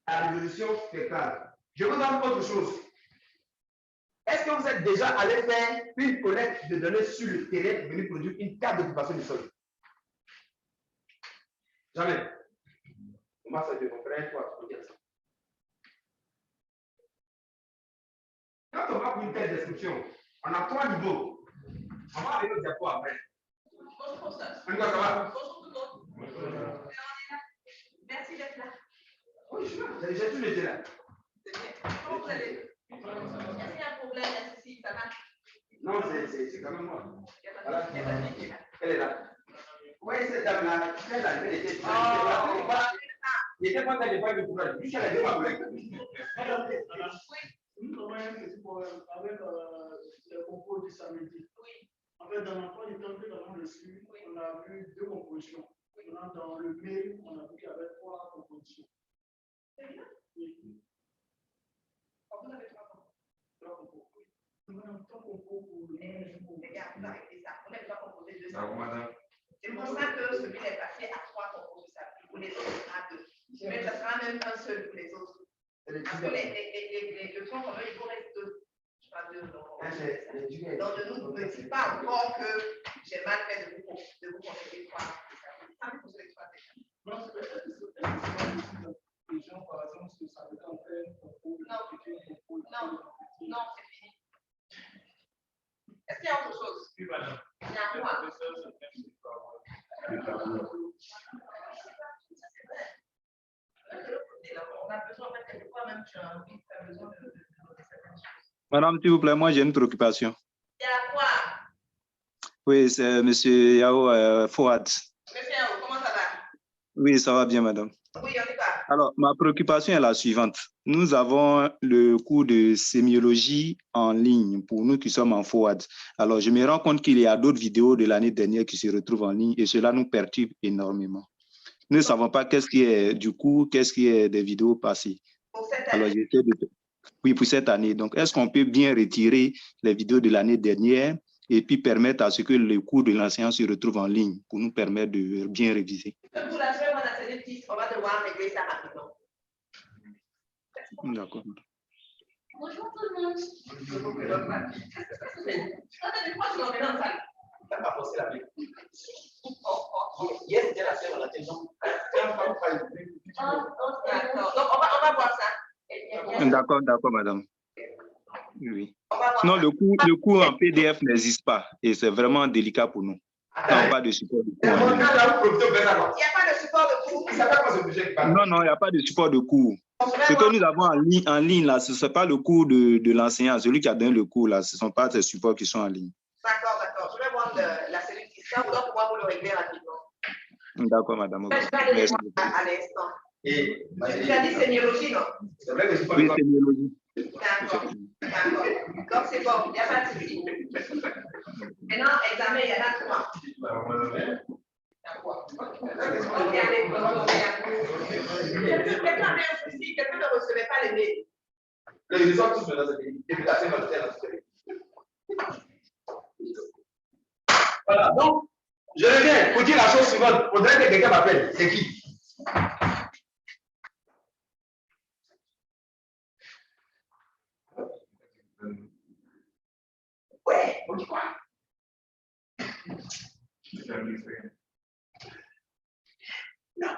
la résolution spectrale. Je vous donne autre chose. Est-ce que vous êtes déjà allé faire une collecte de données sur le terrain pour venir produire une carte d'occupation du sol? Jamais. Comment ça fait mon frère, toi, tu peux dire ça? Quand on va pour une telle description, on a 3 niveaux. On va aller au diapo après. Encore ça va? Merci d'être là. Oui, j'ai tout été là. C'est bien. Comment vous allez? Est-ce qu'il y a un problème, un souci, ça marche? Non, c'est quand même moi. Voilà. Elle est là. Oui, cette dame-là, elle était là. Il était pas dans les points de courage. Lui, elle a dit ma collègue. Nous travaillons avec les compos du samedi. Oui. En fait, dans l'emploi du temps que nous avons reçu, on a vu 2 compositions. Maintenant, dans le mail, on a vu qu'il y avait 3 compositions. C'est bien? Oui. Vous avez 3 compos? 3 compos. Nous avons 3 compos pour le même jour. Les gars, vous arrêtez ça. On est pas composé de ça. Madame. C'est pour ça que celui est passé à 3 compos de ça. Pour les autres, ce sera 2. Mais ça sera même un seul pour les autres. Parce que le tronc commun, il vous reste 2. Je parle de donc, ne me dites pas encore que j'ai mal fait de vous conseiller 3. Ça me conseille 3. Non, c'est les gens, par exemple, se savaient en fait. Non, c'est fini. Est-ce qu'il y a autre chose? Oui, madame. Il y a quoi? On a besoin, quelquefois même, tu as envie, tu as besoin de certaines choses. Madame, s'il vous plaît, moi j'ai une préoccupation. Il y a quoi? Oui, c'est M. Yao Fouad. Monsieur Yao, comment ça va? Oui, ça va bien, madame. Oui, on y va. Alors, ma préoccupation est la suivante. Nous avons le cours de sémiologie en ligne pour nous qui sommes en Fouad. Alors, je me rends compte qu'il y a d'autres vidéos de l'année dernière qui se retrouvent en ligne et cela nous perturbe énormément. Nous ne savons pas qu'est-ce qui est du cours, qu'est-ce qui est des vidéos passées. Pour cette Alors, année? oui, pour cette année. Donc, est-ce qu'on peut bien retirer les vidéos de l'année dernière et puis permettre à ce que le cours de l'enseignant se retrouve en ligne pour nous permettre de bien réviser? Je vous l'assure, on a ces petits, on va devoir régler ça rapidement. D'accord. Bonjour tout le monde. Pourquoi tu l'emmènes en salle? Tu n'as pas forcé la vie. Hier, c'était la sœur, on a dit non. D'accord. Donc, on va voir ça. D'accord, madame. Oui. Sinon, le cours en PDF n'existe pas et c'est vraiment délicat pour nous. Quand on parle de support de cours. Il n'y a pas de support de cours. Non, il n'y a pas de support de cours. Ce que nous avons en ligne, là, ce n'est pas le cours de l'enseignant, celui qui a donné le cours, là, ce ne sont pas ces supports qui sont en ligne. D'accord. Je vais voir la cellule fiscale, donc pouvoir vous le régler rapidement. D'accord, madame. Je vais aller voir à l'instant. Tu as dit sémiologie, non? Oui, sémiologie. D'accord. Donc, c'est bon, il n'y a pas de souci. Maintenant, examen, il y en a 3. Quelqu'un avait un souci, quelqu'un ne recevait pas les mails. Les gens tous dans ce pays. Depuis la semaine, dans ce pays. Voilà, donc, je reviens pour dire la chose suivante. Il faudrait que quelqu'un m'appelle. C'est qui? Ouais, on dit quoi? Non,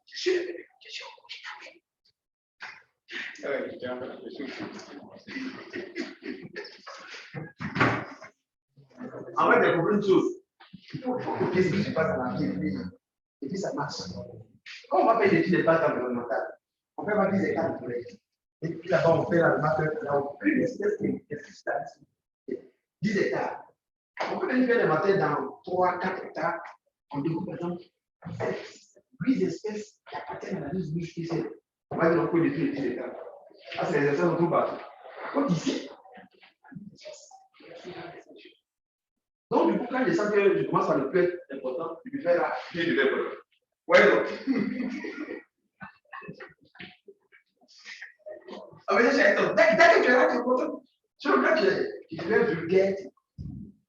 je suis la question. En fait, il y a beaucoup de choses. Il faut que ce qui se passe dans la vie, et puis ça marche. Quand on va faire des études de base environnementales, on fait pas 10 hectares de forêt. Et puis là-bas, on fait la marque, là, on fait une espèce de 10 hectares. On peut venir faire des matières dans 3-4 hectares. On découpe, par exemple, 8 espèces qui appartiennent à la liste multipliée. On va dire qu'on peut détruire les 10 hectares. Ah, c'est les espèces qu'on trouve partout. Comme ici. Donc, du coup, quand je sens que je commence à ne plus être important, je vais faire la vie de l'être. Ouais, donc. Ah, mais c'est ça. Dès que tu es là, tu es content. Sur le cas, tu deviens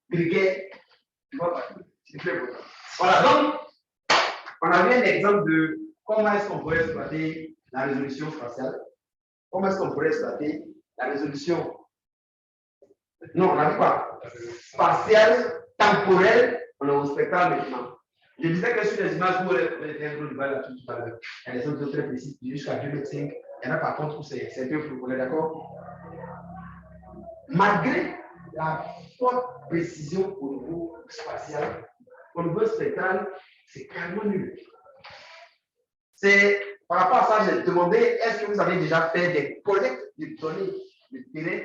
vulgaire, tu vois pas. C'est très important. Voilà, donc, on a vu un exemple de comment est-ce qu'on pourrait exploiter la résolution spatiale. Comment est-ce qu'on pourrait exploiter la résolution? Non, on n'a pas. Spatiale, temporelle, on est au spectral maintenant. Je disais que sur les images, vous avez un gros débat là-dessus tout à l'heure. Il y a des autres très précises, jusqu'à 2005. Il y en a par contre où c'est un peu flou, on est d'accord? Malgré la forte précision au niveau spatial, au niveau spectral, c'est carrément nul. C'est par rapport à ça, j'ai demandé est-ce que vous avez déjà fait des collectes de données de terrain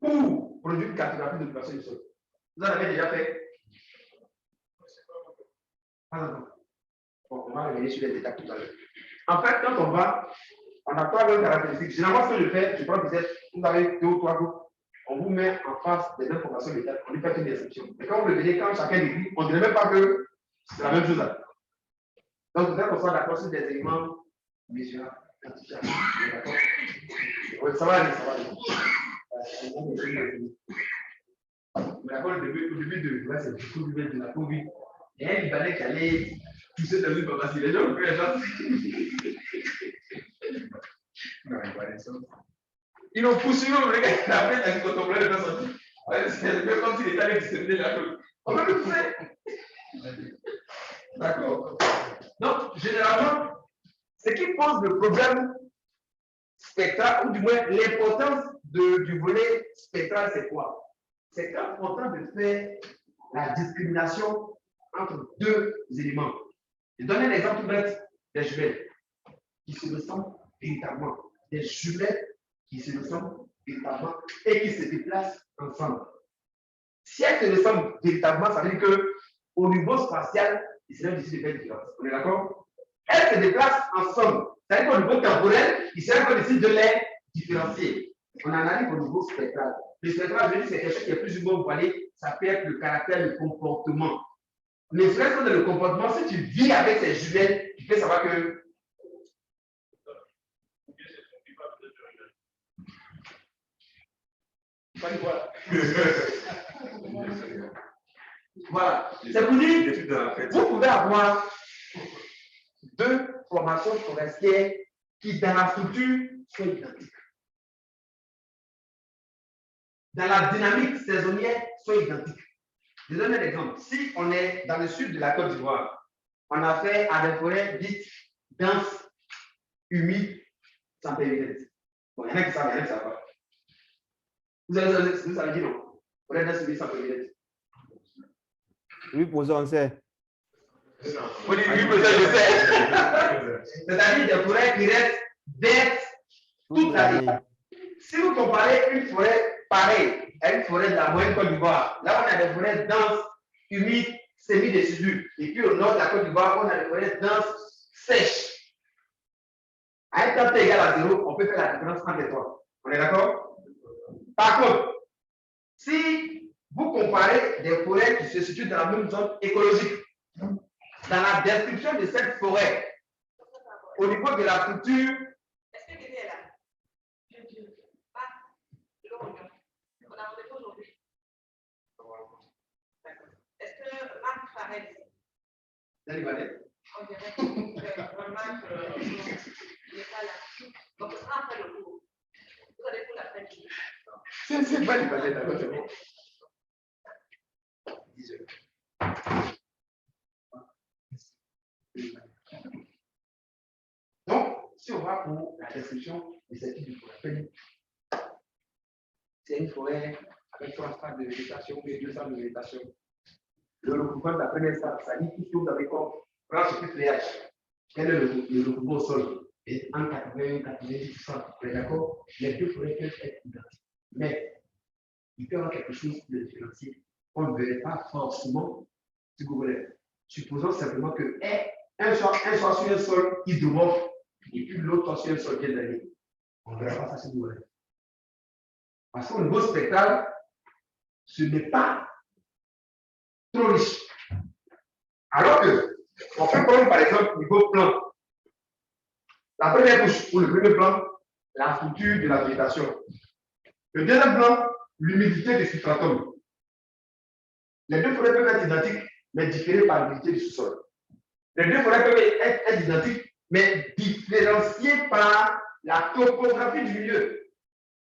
pour produire une cartographie de l'occupation du sol? Vous en avez déjà fait? Bon, on va revenir sur les détails tout à l'heure. En fait, quand on va, on a trois grandes caractéristiques. Généralement, ce que je fais, je prends peut-être, vous avez 2 ou 3 groupes, on vous met en face des informations détaillées, on lui fait une description. Et quand vous le venez, quand chacun écrit, on ne dirait même pas que c'est la même chose. Donc, vous êtes qu'on soit d'accord sur des éléments mesurables, quantifiables. D'accord? Oui, ça va aller, ça va aller. D'accord, au début de c'est le coup de la Covid. Il y a un Libanais qui allait pousser dans une parce que les gens ils l'ont poussé, le gars, après, il a dit qu'on comprend les personnes. C'est même comme s'il était allé distribuer la chose. On va le pousser. D'accord. Donc, généralement, ce qui pose le problème spectral, ou du moins l'importance du volet spectral, c'est quoi? C'est important de faire la discrimination entre 2 éléments. Je donne un exemple tout bête des jumelles qui se ressemblent véritablement. Des jumelles qui se ressemblent véritablement et qui se déplacent ensemble. Si elles se ressemblent véritablement, ça veut dire qu'au niveau spatial, il serait difficile de faire une différence. On est d'accord? Elles se déplacent ensemble. Ça veut dire qu'au niveau temporel, il serait difficile de les différencier. On analyse au niveau spectral. Le spectral, je dis, c'est quelque chose qui est plus ou moins voilé. Ça peut être le caractère, le comportement. Mais ce reste de le comportement, si tu vis avec ces jumelles, tu peux savoir que. Voilà. C'est pour dire, vous pouvez avoir 2 formations forestières qui, dans la structure, sont identiques. Dans la dynamique saisonnière, sont identiques. Je donne un exemple. Si on est dans le sud de la Côte d'Ivoire, on a fait à des forêts dites denses, humides, sans périmètre. Bon, il y en a qui savent, il y en a qui ne savent pas. Vous avez dit non. Forêt dense, humides, sans périmètre. Oui, posons, on sait. Oui, posons, je sais. C'est-à-dire des forêts qui restent vertes toute l'année. Si vous comparez une forêt pareille à une forêt de la moyenne Côte d'Ivoire, là on a des forêts denses, humides, semi-décidues. Et puis au nord de la Côte d'Ivoire, on a des forêts denses, sèches. À un temps T égal à 0, on peut faire la différence entre les trois. On est d'accord? Par contre, si vous comparez des forêts qui se situent dans la même zone écologique, dans la description de cette forêt, au niveau de la structure, est-ce que Guédé est là? On a rendez-vous aujourd'hui. Est-ce que Marc Farel ici? c'est Libanais. On dirait que Marc il n'est pas là. Donc ce sera après le cours. Vous allez pour la fête. C'est pas Libanais, d'accord, c'est bon. 10 heures. Donc, si on va pour la description de cette type de forêt, c'est une forêt avec 3 stades de végétation et 2 stades de végétation. Le recoupement de la première stade, ça dit tout ce que vous avez comme branche et feuillage. Quel est le recoupement au sol? Et en 80, 90%, vous êtes d'accord? Les 2 forêts peuvent être identiques. Mais il peut y avoir quelque chose de différencié. On ne verrait pas forcément, si vous voulez. Supposons simplement que un soit sur un sol hydromorphe et puis l'autre soit sur un sol bien drainé. On ne verra pas ça, si vous voulez. Parce qu'au niveau spectral, ce n'est pas trop riche. Alors que, on peut prendre par exemple au niveau plan. La première couche, ou le premier plan, la structure de la végétation. Le deuxième plan, l'humidité du substratum. Les 2 forêts peuvent être identiques, mais différées par l'humidité du sous-sol. Les 2 forêts peuvent être identiques, mais différenciées par la topographie du milieu.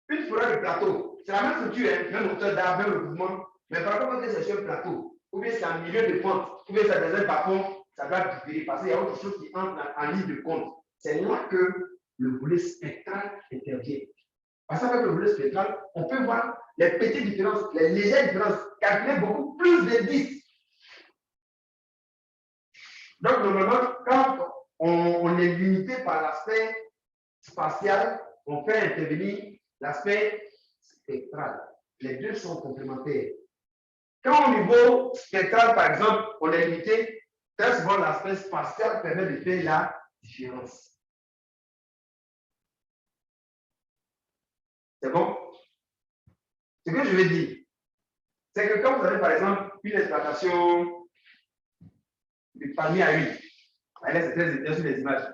Une forêt de plateau, c'est la même structure, hein, même hauteur d'arbre, même le mouvement. Mais par contre, quand c'est sur un plateau, ou bien c'est un milieu de pente, ou bien c'est dans un bas-fond, ça doit différer parce qu'il y a autre chose qui entre en ligne de compte. C'est là que le volet spectral intervient. Parce qu'avec le volet spectral, on peut voir les petites différences, les légères différences, calculer beaucoup plus d'indices. Donc, normalement, quand on est limité par l'aspect spatial, on fait intervenir l'aspect spectral. Les deux sont complémentaires. Quand au niveau spectral, par exemple, on est limité, très souvent l'aspect spatial permet de faire la différence. C'est bon? Ce que je veux dire, c'est que quand vous avez, par exemple, une exploitation de palmier à huile, c'est très évident sur les images.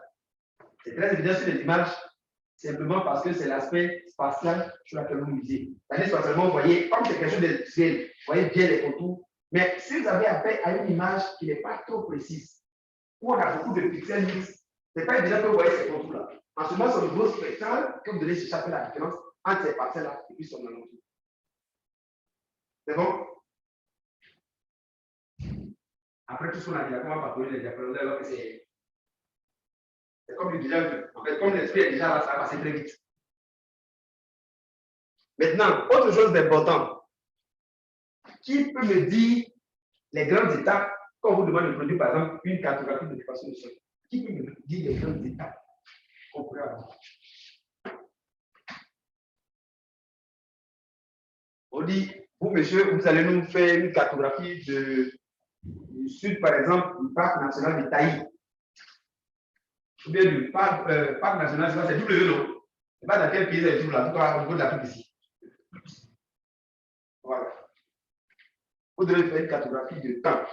C'est très évident sur les images, simplement parce que c'est l'aspect spatial sur lequel vous misez. C'est-à-dire spatialement, vous voyez, comme c'est quelque chose de ciel, vous voyez bien les contours. Mais si vous avez affaire à une image qui n'est pas trop précise, où on a beaucoup de pixels mixtes, ce n'est pas évident que vous voyez ces contours-là. En ce moment, c'est au niveau spectral que vous devez chercher la différence entre ces parcelles-là et puis son alentour. C'est bon? Après tout ce qu'on a dit, on va parcourir les diaphragmes, alors que c'est comme il déjà vu. En fait, comme l'esprit est déjà là, ça va passer très vite. Maintenant, autre chose d'important. Qui peut me dire les grandes étapes quand on vous demande de produire, par exemple, une cartographie de l'occupation du sol? Qui peut me dire les grandes étapes qu'on pourrait avoir? On dit, vous, monsieur, vous allez nous faire une cartographie du sud, par exemple, du parc national de Taï. Ou bien du parc national, c'est W, non? C'est pas dans quel pays c'est tout là, au niveau de la toute ici. Voilà. Vous devez faire une cartographie de temps.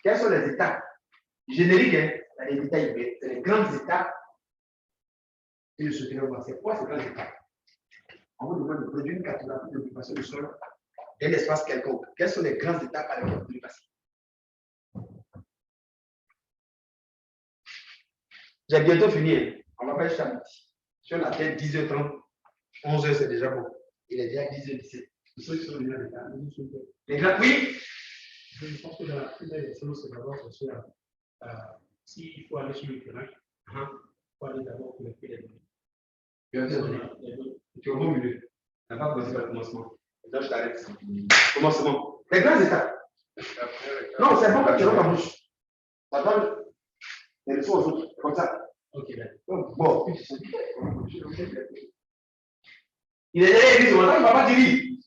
Quelles sont les étapes génériques, hein? Il y a des détails, mais c'est les grandes étapes que je souhaiterais voir. C'est quoi ces grandes étapes? On vous demande de produire une cartographie de l'occupation du sol d'un espace quelconque. Quelles sont les grandes étapes à laquelle vous devez passer? J'ai bientôt fini. On va faire jusqu'à midi. Si on attend 10h30, 11h, c'est déjà bon. Il est déjà 10h17. Ceux qui sont déjà les grands, oui. Je pense que dans la première des choses, c'est d'abord s'il faut aller sur le terrain, il faut aller d'abord collecter les données. Bien sûr. Tu es au bon milieu. Tu n'as pas commencé par le commencement. Là, je t'arrête. Commencement. Les grandes étapes. Non, c'est bon quand tu rentres en bouche. Ça donne les leçons aux autres. Comme ça. Ok, d'accord. Bon. Il est derrière, il dit, il ne va pas dire.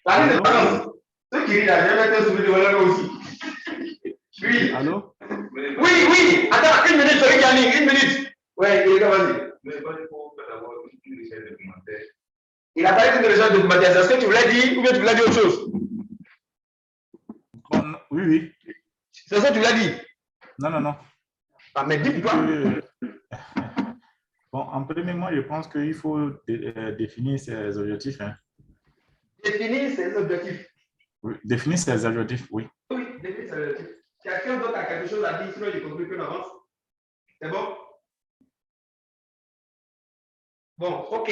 La vie de balance. Ceux qui rient là, je vais mettre un souvenir de voilà aussi. Oui. Allô? Oui. Attends, une minute, celui qui a mis, une minute. Ouais, il est là, vas-y. Il a parlé d'une recherche documentaire. Est-ce que tu voulais dire ou bien tu voulais dire autre chose? Bon, oui. C'est ça que tu voulais dire? Non. Ah, mais dis pourquoi? Bon, en premier mois, je pense qu'il faut définir ses objectifs. Hein. Définir ses objectifs. Oui, définir ses objectifs, oui. Oui, définir ses objectifs. Quelqu'un d'autre a quelque chose à dire, sinon il conclut qu'on avance. C'est bon? Bon, ok.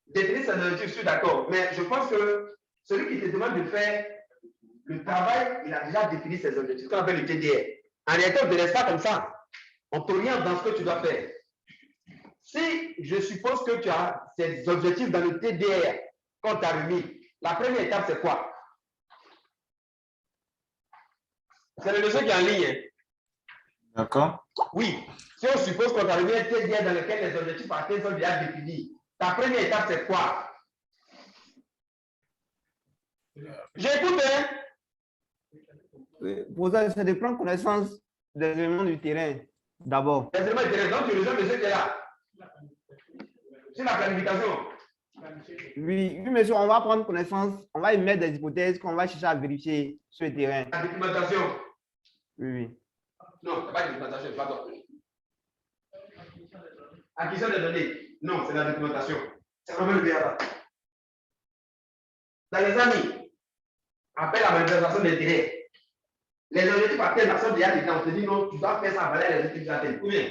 Définir ses objectifs, je suis d'accord. Mais je pense que celui qui te demande de faire le travail, il a déjà défini ses objectifs. Ce qu'on appelle le TDR. En réalité, on ne te laisse pas comme ça. On t'oriente dans ce que tu dois faire. Si je suppose que tu as ces objectifs dans le TDR qu'on t'a remis, la première étape, c'est quoi? C'est le leçon qui est en ligne. D'accord. Oui. Si on suppose qu'on t'a remis un TDR dans lequel les objectifs atteints sont déjà définis, ta première étape, c'est quoi? J'écoute, hein? Pour ça, c'est de prendre connaissance des éléments du terrain d'abord. Les éléments du terrain, donc tu rejoins le monsieur qui est là. C'est la planification. Oui, monsieur, on va prendre connaissance, on va émettre des hypothèses qu'on va chercher à vérifier sur le terrain. La documentation. Oui. Non, c'est pas la documentation, pardon. Acquisition des données. Non, c'est la documentation. C'est vraiment le BABA. Dans les amis, appel à manifestation d'intérêt. Les objectifs atteints sont déjà dedans. On te dit non, tu dois faire ça à valeur les objectifs atteints. Ou bien,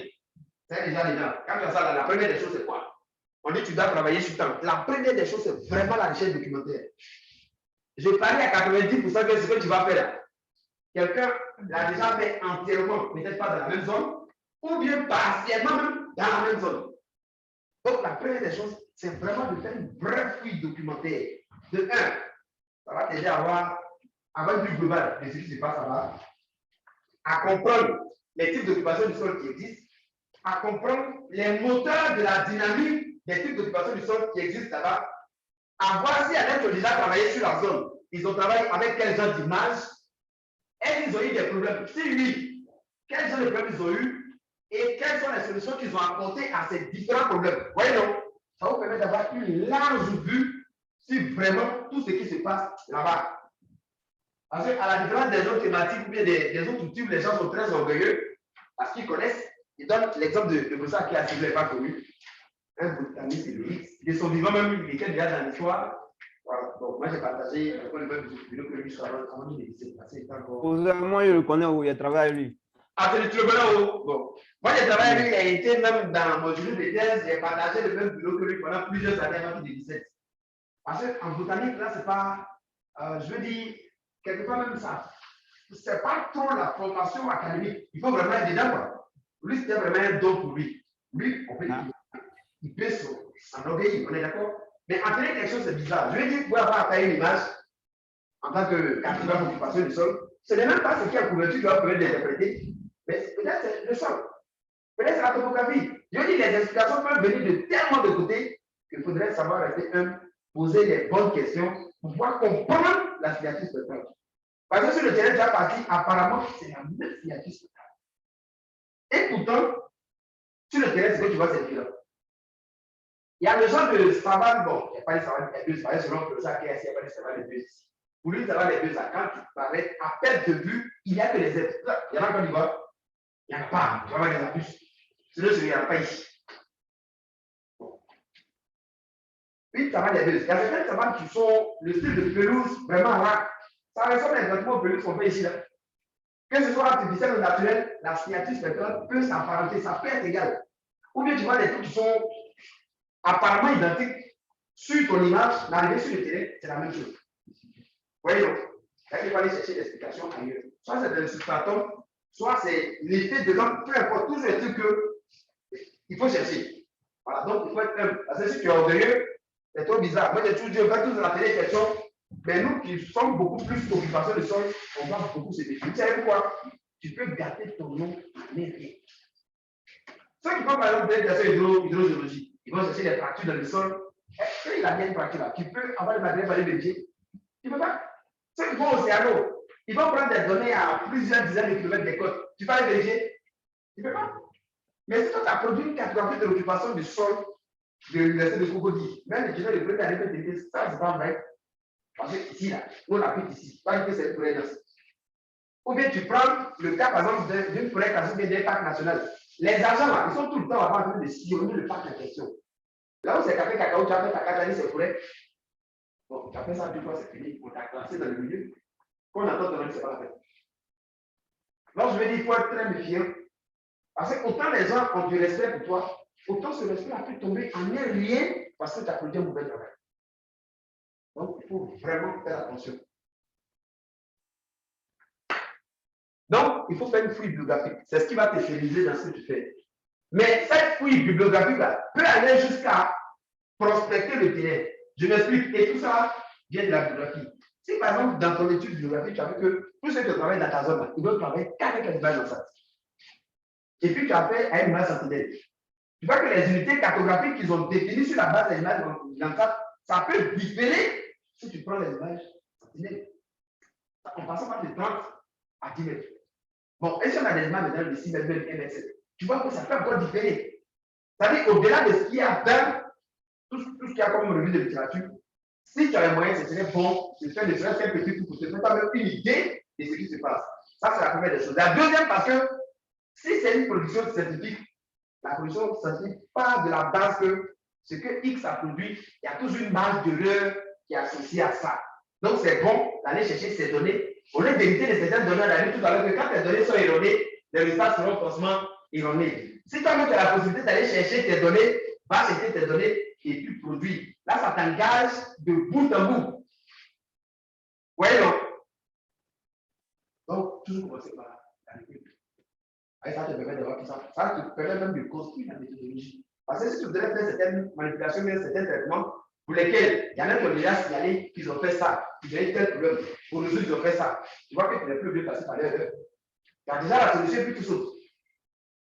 C'est déjà dedans. Quand tu as ça, là, la première des choses, c'est quoi? On dit que tu dois travailler sur temps. La première des choses, c'est vraiment la recherche documentaire. Je parie à 90% que ce que tu vas faire, quelqu'un l'a déjà fait entièrement, peut-être pas dans la même zone, ou bien partiellement même dans la même zone. Donc, la première des choses, c'est vraiment de faire une vraie fouille documentaire. De un, ça va t'aider à avoir une vue globale de ce qui se passe là-bas, à comprendre les types d'occupation du sol qui existent, à comprendre les moteurs de la dynamique des types d'occupation du sol qui existent là-bas, à voir si y en a qui ont déjà travaillé sur la zone. Ils ont travaillé avec quel genre d'image? Est-ce qu'ils ont eu des problèmes? Si oui, quels sont les problèmes qu'ils ont eu et quelles sont les solutions qu'ils ont apportées à ces différents problèmes? Voyez donc, ça vous permet d'avoir une large vue sur vraiment tout ce qui se passe là-bas. Parce qu'à la différence des autres thématiques ou bien des autres outils où les gens sont très orgueilleux parce qu'ils connaissent, ils donnent l'exemple de Broussa qui a ciblé pas connu. Un botaniste, ils sont vivants même, il était déjà dans l'histoire. Voilà. Donc, moi, j'ai partagé le même vidéo que lui sur avant il s'est passé. Moi, je le connais où il travaille lui. Ah, tu le connais où? Bon. Moi, j'ai travaillé avec lui, il a été même dans mon journée de thèse, j'ai partagé le même vidéo que lui pendant plusieurs années avant qu'il décède. Parce qu'en botanique, là, c'est pas, je veux dire, quelque part même ça, c'est pas trop la formation académique. Il faut vraiment être dedans, quoi. Lui, c'était vraiment un don pour lui. Lui, on peut il peut s'enorgueillir, on est d'accord? Mais entraîner quelque chose, c'est bizarre. Je veux dire, pour avoir à une image, en tant que cartographe d'occupation du sol, ce n'est même pas ce qui est couverture qui va permettre d'interpréter, mais peut-être c'est le sol. Peut-être c'est la topographie. Je veux dire, les explications peuvent venir de tellement de côtés qu'il faudrait savoir rester humble, poser les bonnes questions pour pouvoir comprendre la signature spectrale. Parce que sur le terrain déjà parti, apparemment, c'est la même signature spectrale. Et pourtant, sur le terrain, ce que tu vois, c'est différent. Il y a le genre de savane, bon, il n'y a pas de savane, il y a deux savanes selon que ça qui est ici, il n'y a pas de savane les deux ici. Pour lui, ça va les deux là. Quand tu parlais à perte de vue, il n'y a que les êtres. Il y en a quand il va, il n'y en a pas, tu vas voir les abus. Sinon, il n'y en a pas ici. Bon. Une savane les deux. Il y a certaines savanes qui sont le style de pelouse vraiment rare. Ça ressemble exactement aux pelouses qu'on fait ici là. Que ce soit artificiel ou naturel, la signature spectrale peut s'apparenter, ça peut être égal. Ou bien tu vois des trucs qui sont apparemment identiques sur ton image, l'arrivée sur le terrain, c'est la même chose. Voyez donc, il faut aller chercher l'explication ailleurs. Soit c'est le substratum, soit c'est l'effet de l'homme, peu importe, tous ces trucs qu'il faut chercher. Voilà, donc il faut être humble. Parce que si tu es orgueilleux, c'est trop bizarre. Moi j'ai toujours dit, on va tous rappeler les questions, mais nous qui sommes beaucoup plus d'occupation de sol, on va beaucoup se défier. Tu sais pourquoi? Tu peux garder ton nom, mais rien. Ceux qui font par exemple des questions hydrogéologiques, ils vont chercher des fractures dans le sol. Est-ce qu'il a bien une fracture là? Tu peux avoir le matériel pour aller vérifier? Tu ne peux pas. Ceux qui vont au océano, ils vont prendre des données à plusieurs dizaines de kilomètres des côtes. Tu peux aller vérifier? Tu ne peux pas. Mais si toi, tu as produit une cartographie de l'occupation du sol de l'université de Cocody, même les étudiants de première année peuvent te dire ça, c'est pas vrai. Parce que ici, là, nous, on applique ici. Pas que c'est pour ou bien tu prends le cas, par exemple, d'une forêt classée d'un parc national. Les agents, là, ils sont tout le temps en train de sillonner le parc en question. Là où c'est café cacao, tu as fait ta 4 années, c'est forêt. Bon, tu as fait ça 2 fois, c'est fini. On t'a classé dans le milieu. Quand on attend ton avis, c'est pas la peine. Donc, je veux dire, il faut être très méfiant. Parce que autant les gens ont du respect pour toi, autant ce respect a pu tomber en un rien parce que tu as produit un mauvais travail. Donc, il faut vraiment faire attention. Donc, il faut faire une fouille bibliographique. C'est ce qui va te fidéliser dans ce que tu fais. Mais cette fouille bibliographique-là peut aller jusqu'à prospecter le terrain. Je m'explique. Et tout ça vient de la bibliographie. Si par exemple, dans ton étude bibliographique, tu as vu que tous ceux qui travaillent dans ta zone, ils doivent travailler qu'avec les images dans ça. Et puis tu as fait à une image sentinelle. Tu vois que les unités cartographiques qu'ils ont définies sur la base des images dans ça, ça peut différer si tu prends les images sentinelles. En passant par de 30 à 10 mètres. Bon, et si on a des images de 6 mètres, 1 mètre, tu vois que ça peut encore différer. C'est-à-dire qu'au-delà de ce qu'il y a dans tout ce qu'il y a comme revue de littérature, si tu as les moyens, ce serait bon de faire des choses très petites pour te faire quand même une idée de ce qui se passe. Ça, c'est la première des choses. La deuxième, parce que si c'est une production scientifique, la production scientifique part de la base que ce que X a produit, il y a toujours une marge d'erreur qui est associée à ça. Donc, c'est bon d'aller chercher ces données. Au lieu d'éviter de certaines données, d'aller tout à l'heure que quand les données sont erronées, les résultats seront forcément erronée. Si toi-même tu as la possibilité d'aller chercher tes données, va chercher tes données et tu produis. Là, ça t'engage de bout en bout. Vous voyez donc? Donc, toujours commencer par la lecture. Et ça te permet d'avoir tout ça. Ça te permet même de construire la méthodologie. Parce que si tu voudrais faire certaines manipulations, certains traitements pour lesquels il y en a qui ont déjà signalé qu'ils ont fait ça, qu'ils ont eu tel problème, pour nous ils ont fait ça. Tu vois que tu n'es plus bien passé par l'erreur. Il y a déjà la solution puis tout saute.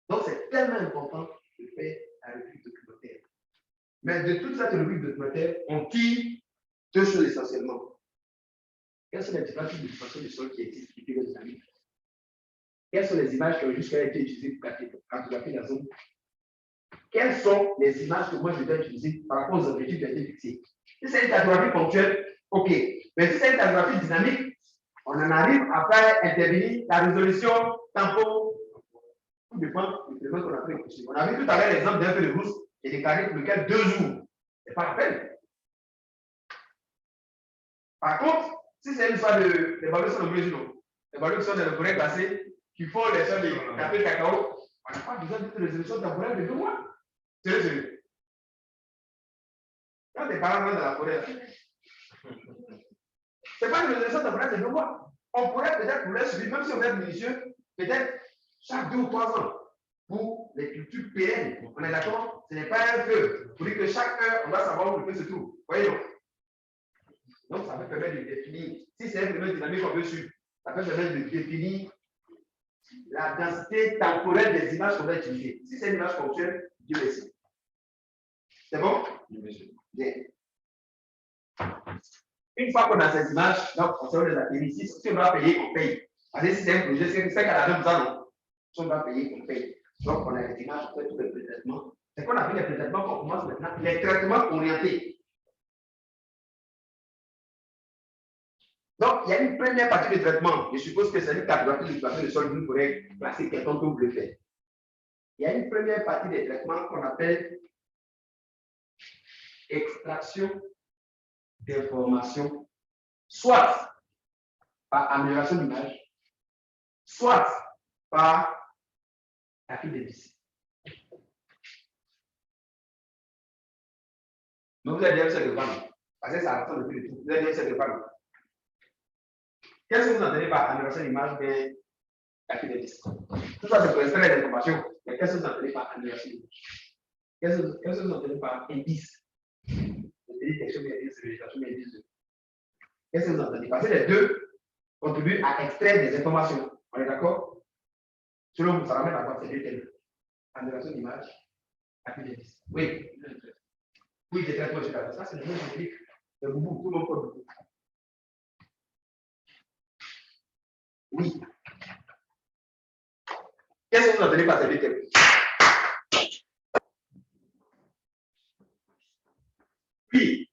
Donc, c'est tellement important de faire la revue documentaire. Mais de toute cette revue documentaire, on tire deux choses essentiellement. Quels sont les différents types d'expression du sol qui existent depuis les années? Quelles sont les images qui ont jusqu'à été utilisées pour cartographier la zone? Quelles sont les images que moi je dois utiliser par rapport aux objectifs qui ont été fixés? Si c'est une cartographie ponctuelle, ok. Mais si c'est une cartographie dynamique, on en arrive à faire intervenir la résolution tampon. Tout dépend du traitement qu'on a pris. On a vu tout à l'heure l'exemple d'un peu de rousse et des carrés pour lequel 2 jours. Ce n'est pas la peine. Par contre, si c'est une histoire d'évaluation de mesure, l'évaluation de forêt classée, qui font les sols de café cacao, on n'a pas besoin d'une résolution temporaire de 2 mois. C'est quand tes parents vont dans la forêt, c'est pas une résolution temporaire de 2 mois. On pourrait peut-être pour les suivre, même si on est minutieux, peut-être chaque 2 ou 3 ans pour les cultures pérennes. On est d'accord? Ce n'est pas un feu. Pour dire que chaque heure, on va savoir où le feu se trouve. Voyez donc, ça peut permettre de définir. Si c'est un phénomène dynamique qu'on veut suivre, ça peut permettre de définir la densité temporelle des images qu'on va utiliser. Si c'est une image ponctuelle, Dieu merci. C'est bon? Bien. Une fois qu'on a ces images, donc on sait les atterrir. Si on va payer, on paye. Parce que si c'est un projet, c'est qu'à la même non. Si on va payer, on paye. Donc on a les images, on fait tous les traitements. C'est qu'on a vu les traitements qu'on commence maintenant. Les traitements orientés. Donc, il y a une première partie du traitement. Je suppose que c'est une cartographie du traitement de sol que vous pourrez classer quelqu'un que vous voulez faire. Il y a une première partie des traitements qu'on appelle extraction d'informations, soit par amélioration d'image, soit par calcul des vis. Donc, vous avez bien fait de prendre. Parce que ça ressemble depuis le tout. Vous avez bien fait de prendre. Qu'est-ce que vous entendez par amélioration d'image de calcul des vis? Tout ça, c'est pour extraire les informations. Mais qu'est-ce que vous entendez par amélioration d'image? Qu'est-ce que vous entendez par indice? Qu'est-ce que vous entendez? Parce que les deux contribuent à extraire des informations. On est d'accord? Selon vous, ça ramène à quoi? C'est deux thèmes. Amélioration d'image, calcul des vis. Oui. Oui, j'ai très proche. Ça, c'est le même technique. C'est beaucoup, tout le monde peut beaucoup. Oui. Qu'est-ce que vous entendez par ces deux thèmes? Oui.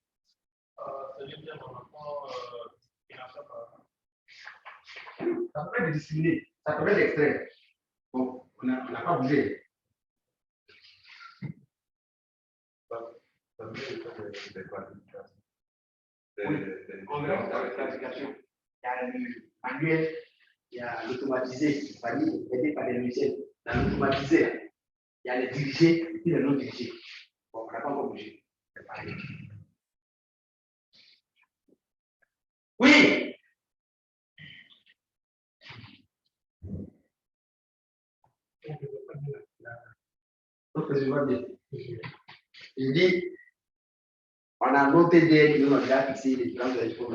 Ça permet de discriminer, ça permet d'extraire. Bon, on n'a pas bougé. Oui, on verra avec l'application. Il y a le manuel, il y a l'automatisé, c'est-à-dire aidé par les logiciels. Dans l'automatisé, il y a les dirigés et puis les non dirigés. Bon, on n'a pas encore bougé. Oui. Donc, je vois bien. Je dis, on a noté des nous on a déjà fixé les différences de l'expo. On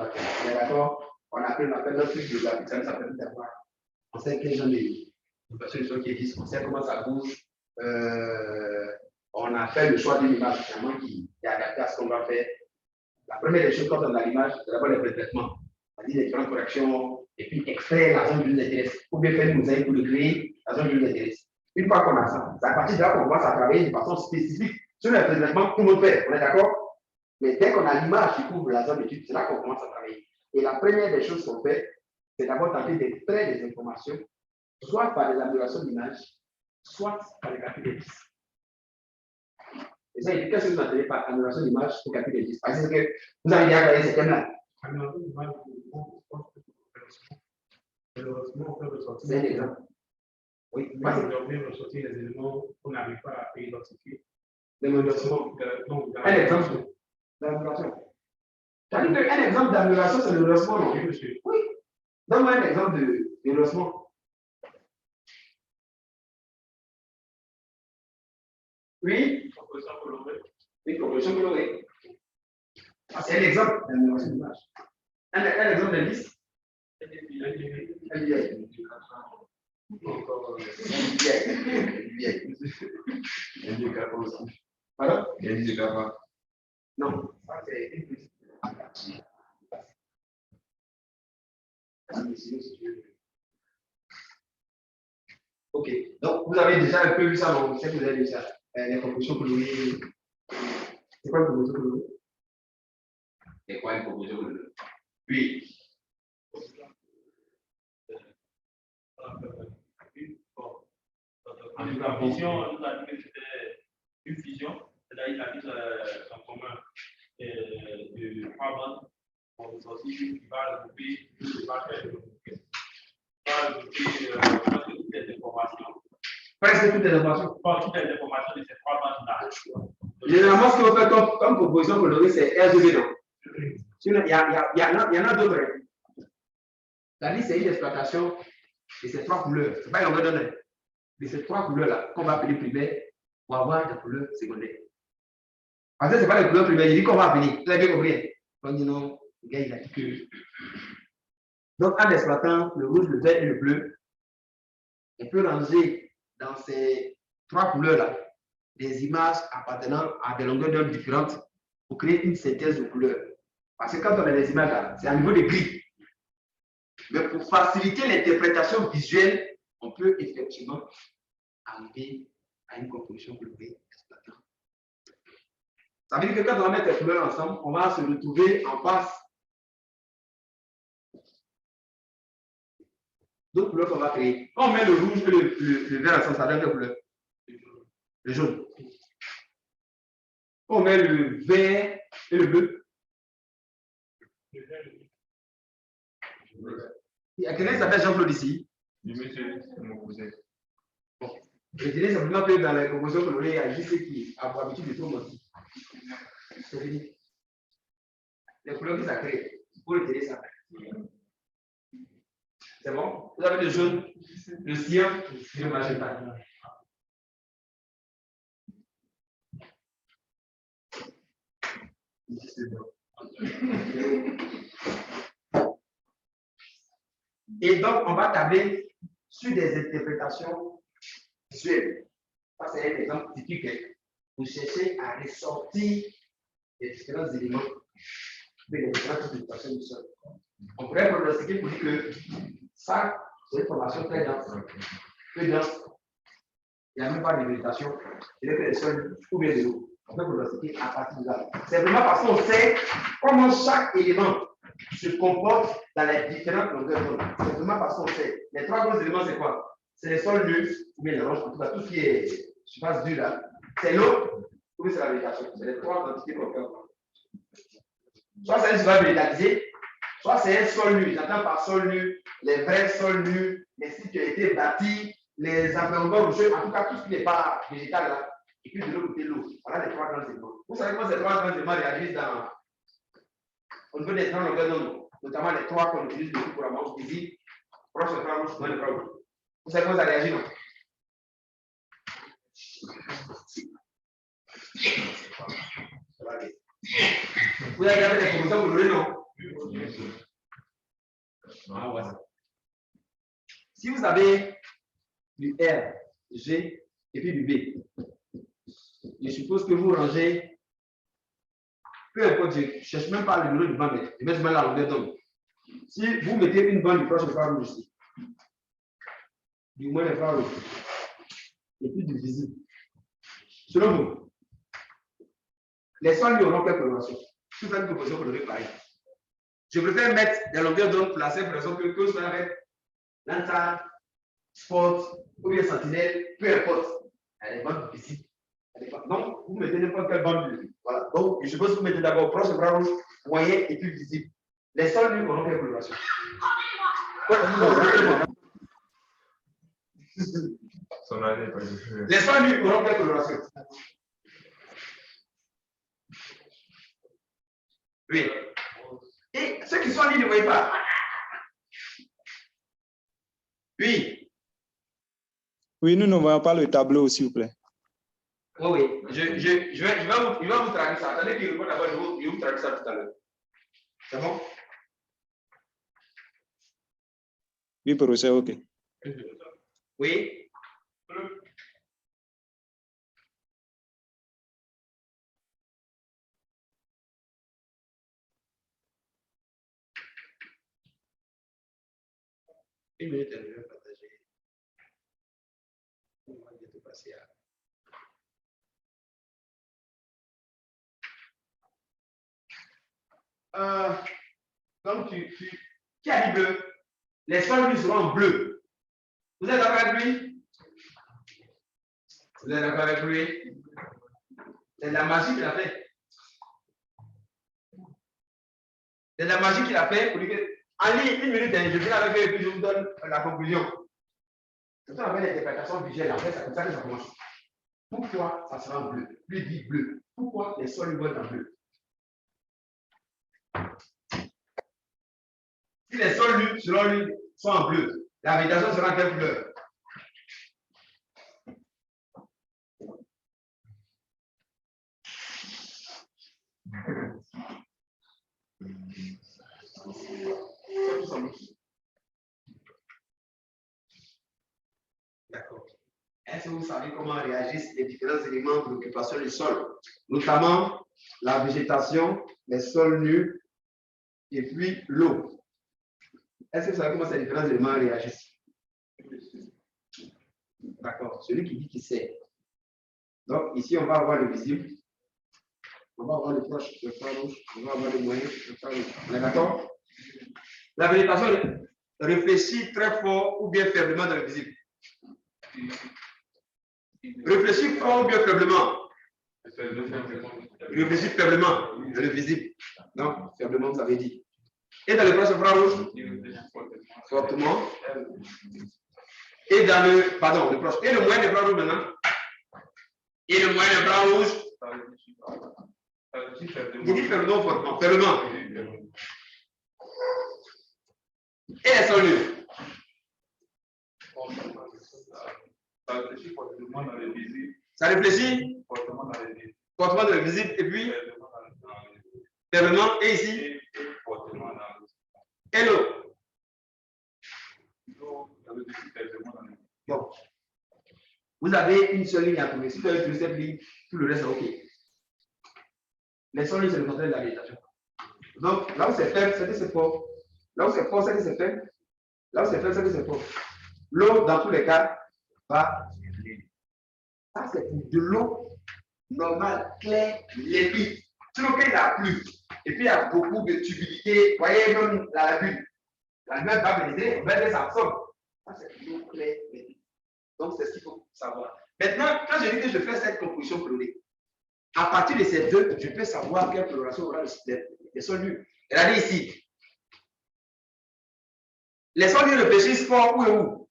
est d'accord? On appelle notre truc de graphique, ça permet d'avoir. On sait quels sont les personnes qui existent, on sait comment ça bouge. On a fait le choix d'une image finalement qui est adaptée à ce qu'on va faire. La première des choses quand on a l'image, c'est d'abord le traitement, c'est-à-dire les différentes corrections, et puis extraire la zone qui nous intéresse. Ou bien faire une mosaïque pour le créer, la zone qui nous intéresse. Une fois qu'on a ça, c'est à partir de là qu'on commence à travailler de façon spécifique sur le traitement pour nous faire. On est d'accord? Mais dès qu'on a l'image qui couvre la zone d'étude, c'est là qu'on commence à travailler. Et la première des choses qu'on fait, c'est d'abord tenter d'extraire des informations, soit par des améliorations d'image, soit par les calculs des vis. Et ça, qu'est-ce que vous entendez par amélioration d'image ou calcul des vis? Parce que vous avez déjà regardé ce thème-là. C'est un exemple. Oui, Moi, je vais ressortir les éléments qu'on n'arrive pas à identifier. L'amélioration. Donc, Un exemple d'amélioration. Un exemple d'amélioration, c'est le lancement, non? Oui, monsieur. Oui. Donne-moi un exemple de lancement. Oui. Composition colorée. Oui, composition colorée. C'est un exemple d'amélioration d'image. Un exemple d'indice. Pardon? Non, ça c'est ok, donc vous avez déjà un peu vu ça, donc je sais que vous avez déjà les compositions colorées. C'est quoi une composition colorée? C'est quoi une composition colorée? Oui. En la vision, nous avons dit que c'était une fusion, c'est-à-dire la mise en commun de trois bandes pour nous aussi qui va regrouper, qui va regrouper toutes les informations. Presque toutes les informations. Pas toutes les informations de ces trois bandes-là. Généralement, ce qu'on fait comme composition colorée, c'est RGB, non? Il y en a d'autres. La liste, c'est une exploitation de ces trois couleurs. Ce n'est pas une longueur d'onde. De ces trois couleurs-là, qu'on va appeler primaires, pour avoir des couleurs secondaires. Parce que ce n'est pas les couleurs primaires, il dit qu'on va appeler. Vous avez bien compris? On dit non, le gars, il a dit que. Donc, en exploitant le rouge, le vert et le bleu, on peut ranger dans ces trois couleurs-là des images appartenant à des longueurs d'onde différentes pour créer une synthèse de couleurs. Parce que quand on a des images là, c'est à niveau de gris. Mais pour faciliter l'interprétation visuelle, on peut effectivement arriver à une composition colorée exploitant. Ça veut dire que quand on va mettre les couleurs ensemble, on va se retrouver en face d'autres couleurs qu'on va créer. Quand on met le rouge et le vert ensemble, ça donne quelle couleur? Le jaune. Quand on met le vert et le bleu. Il y a quelqu'un qui s'appelle Jean-Claude ici. Oui, monsieur, c'est mon cousin. Bon. Je dirais simplement que dans la composition colorée, il y a juste ceux qui ont pour habitude de tout mentir. C'est fini. Les couleurs qui s'accrètent, pour retirer ça. C'est bon? Vous avez le jaune, le cyan et le magenta. Et donc, on va tabler sur des interprétations visuelles. Ça, c'est un exemple typique. Vous cherchez à ressortir les différents éléments de les différentes interprétations du sol. On pourrait pronostiquer pour dire que ça, c'est une formation très dense. Très dense. Il n'y a même pas de végétation. Il y a que les sols ou bien de l'eau. On peut pronostiquer à partir de là. C'est vraiment parce qu'on sait comment chaque élément se comporte dans les différentes longueurs d'onde. C'est vraiment parce qu'on sait. Les trois gros éléments, c'est quoi? C'est les sols nus, ou bien les roches, en tout cas, tout ce qui est surface dure là. C'est l'eau, ou bien c'est la végétation. C'est les trois entités qu'on peut avoir. Soit c'est une surface végétalisée, soit c'est un sol nu. J'entends par sol nu les vrais sols nus, les sites qui ont été bâtis, les environnements rocheux, en tout cas, tout ce qui n'est pas végétal là. Et puis de l'autre côté, l'eau. Voilà les trois grands éléments. Vous savez comment ces trois grands éléments réagissent au niveau des grands longueurs d'onde, notamment les trois qu'on utilise beaucoup pour la manche visible, proche de rouge, moins de rouge. Vous savez comment ça réagit, non? Vous avez regardé les compositions colorées, non? Ah, ouais. Si vous avez du R, G et puis du B, je suppose que vous rangez, peu importe, je ne cherche même pas le numéro du bande, je mets seulement la longueur d'onde. Si vous mettez une bande du proche de rouge ici, du moins de rouge, et puis du visible, selon vous, les sols lui auront quelle coloration? Tout ça, une proposition colorée pareil. Je préfère mettre des longueurs d'onde placées, par exemple, que je vais avec Lanta, Spot, ou bien Sentinelle, peu importe. Elle est bonne visible. Donc, vous mettez n'importe quelle bande. Voilà. Donc, je suppose que vous mettez d'abord proche, bras rouge, moyen et puis visible. Les sols lui auront quelle coloration? Les sols nus auront quelle coloration? Oui. Et ceux qui sont nus ne voient pas. Oui. Oui, nous ne voyons pas le tableau, s'il vous plaît. Oui, je vais vous traduire ça. Attendez qu'il répond d'abord, je vais vous traduire ça tout à l'heure. C'est bon? Oui, professeur, ok. Oui. Une minute, je vais partager. On va bientôt passer à. Donc, qui a dit bleu? Les sols nus seront en bleu. Vous êtes d'accord avec lui? Vous êtes d'accord avec lui? C'est la magie qu'il a fait. C'est la magie qu'il a fait pour lui que. En ligne, une minute, je viens avec eux et puis je vous donne la conclusion. C'est ça qu'on appelle l'interprétation visuelle. En fait, c'est comme ça que ça commence. Pourquoi ça sera en bleu? Lui dit bleu. Pourquoi les sols vont être en bleu? Si les sols nus, selon lui, sont en bleu, la végétation sera en quelle couleur? D'accord. Est-ce que vous savez comment réagissent les différents éléments de l'occupation du sol, notamment la végétation, les sols nus et puis l'eau? Est-ce que vous savez comment ces différents éléments réagissent? D'accord. Celui qui dit qu'il sait. Donc, ici, on va avoir le visible. On va avoir le proche, le infrarouge. On va avoir le moyen, le infrarouge. On est d'accord? La végétation réfléchit très fort ou bien faiblement dans le visible. Réfléchit fort ou bien faiblement. Réfléchit faiblement dans le visible. Non, faiblement, ça veut dire. Et dans le proche infrarouge? Fortement. Et dans le, pardon, le proche. Et le moyen infrarouge maintenant? Et le moyen infrarouge? Il dit faiblement, fortement. Faiblement. Et les sols nus? Ça réfléchit fortement dans le visible et puis faiblement. Et ici? Et l'eau? Bon. Vous avez une seule ligne à trouver. Si vous avez trouvé cette ligne, tout le reste est OK. Les sols nus, c'est le contraire de la végétation. Donc, là où c'est faible, c'est que c'est fort. Là où c'est fort, c'est que c'est faible. Là où c'est faible, c'est que c'est fort. L'eau, dans tous les cas, va. Ça, c'est pour de l'eau normale, claire, limpide. Sur lequel il a plu. Et puis, il y a beaucoup de tubilité. Vous voyez, même la lagune. La lagune va briser, on va les absorber. Ça, c'est pour l'eau claire, limpide. Donc, c'est ce qu'il faut savoir. Maintenant, quand je dis que je fais cette composition colorée, à partir de ces deux, je peux savoir quelle coloration aura le système. Les sols nus. Elle a dit ici. Les sols nus réfléchissent fort où et où?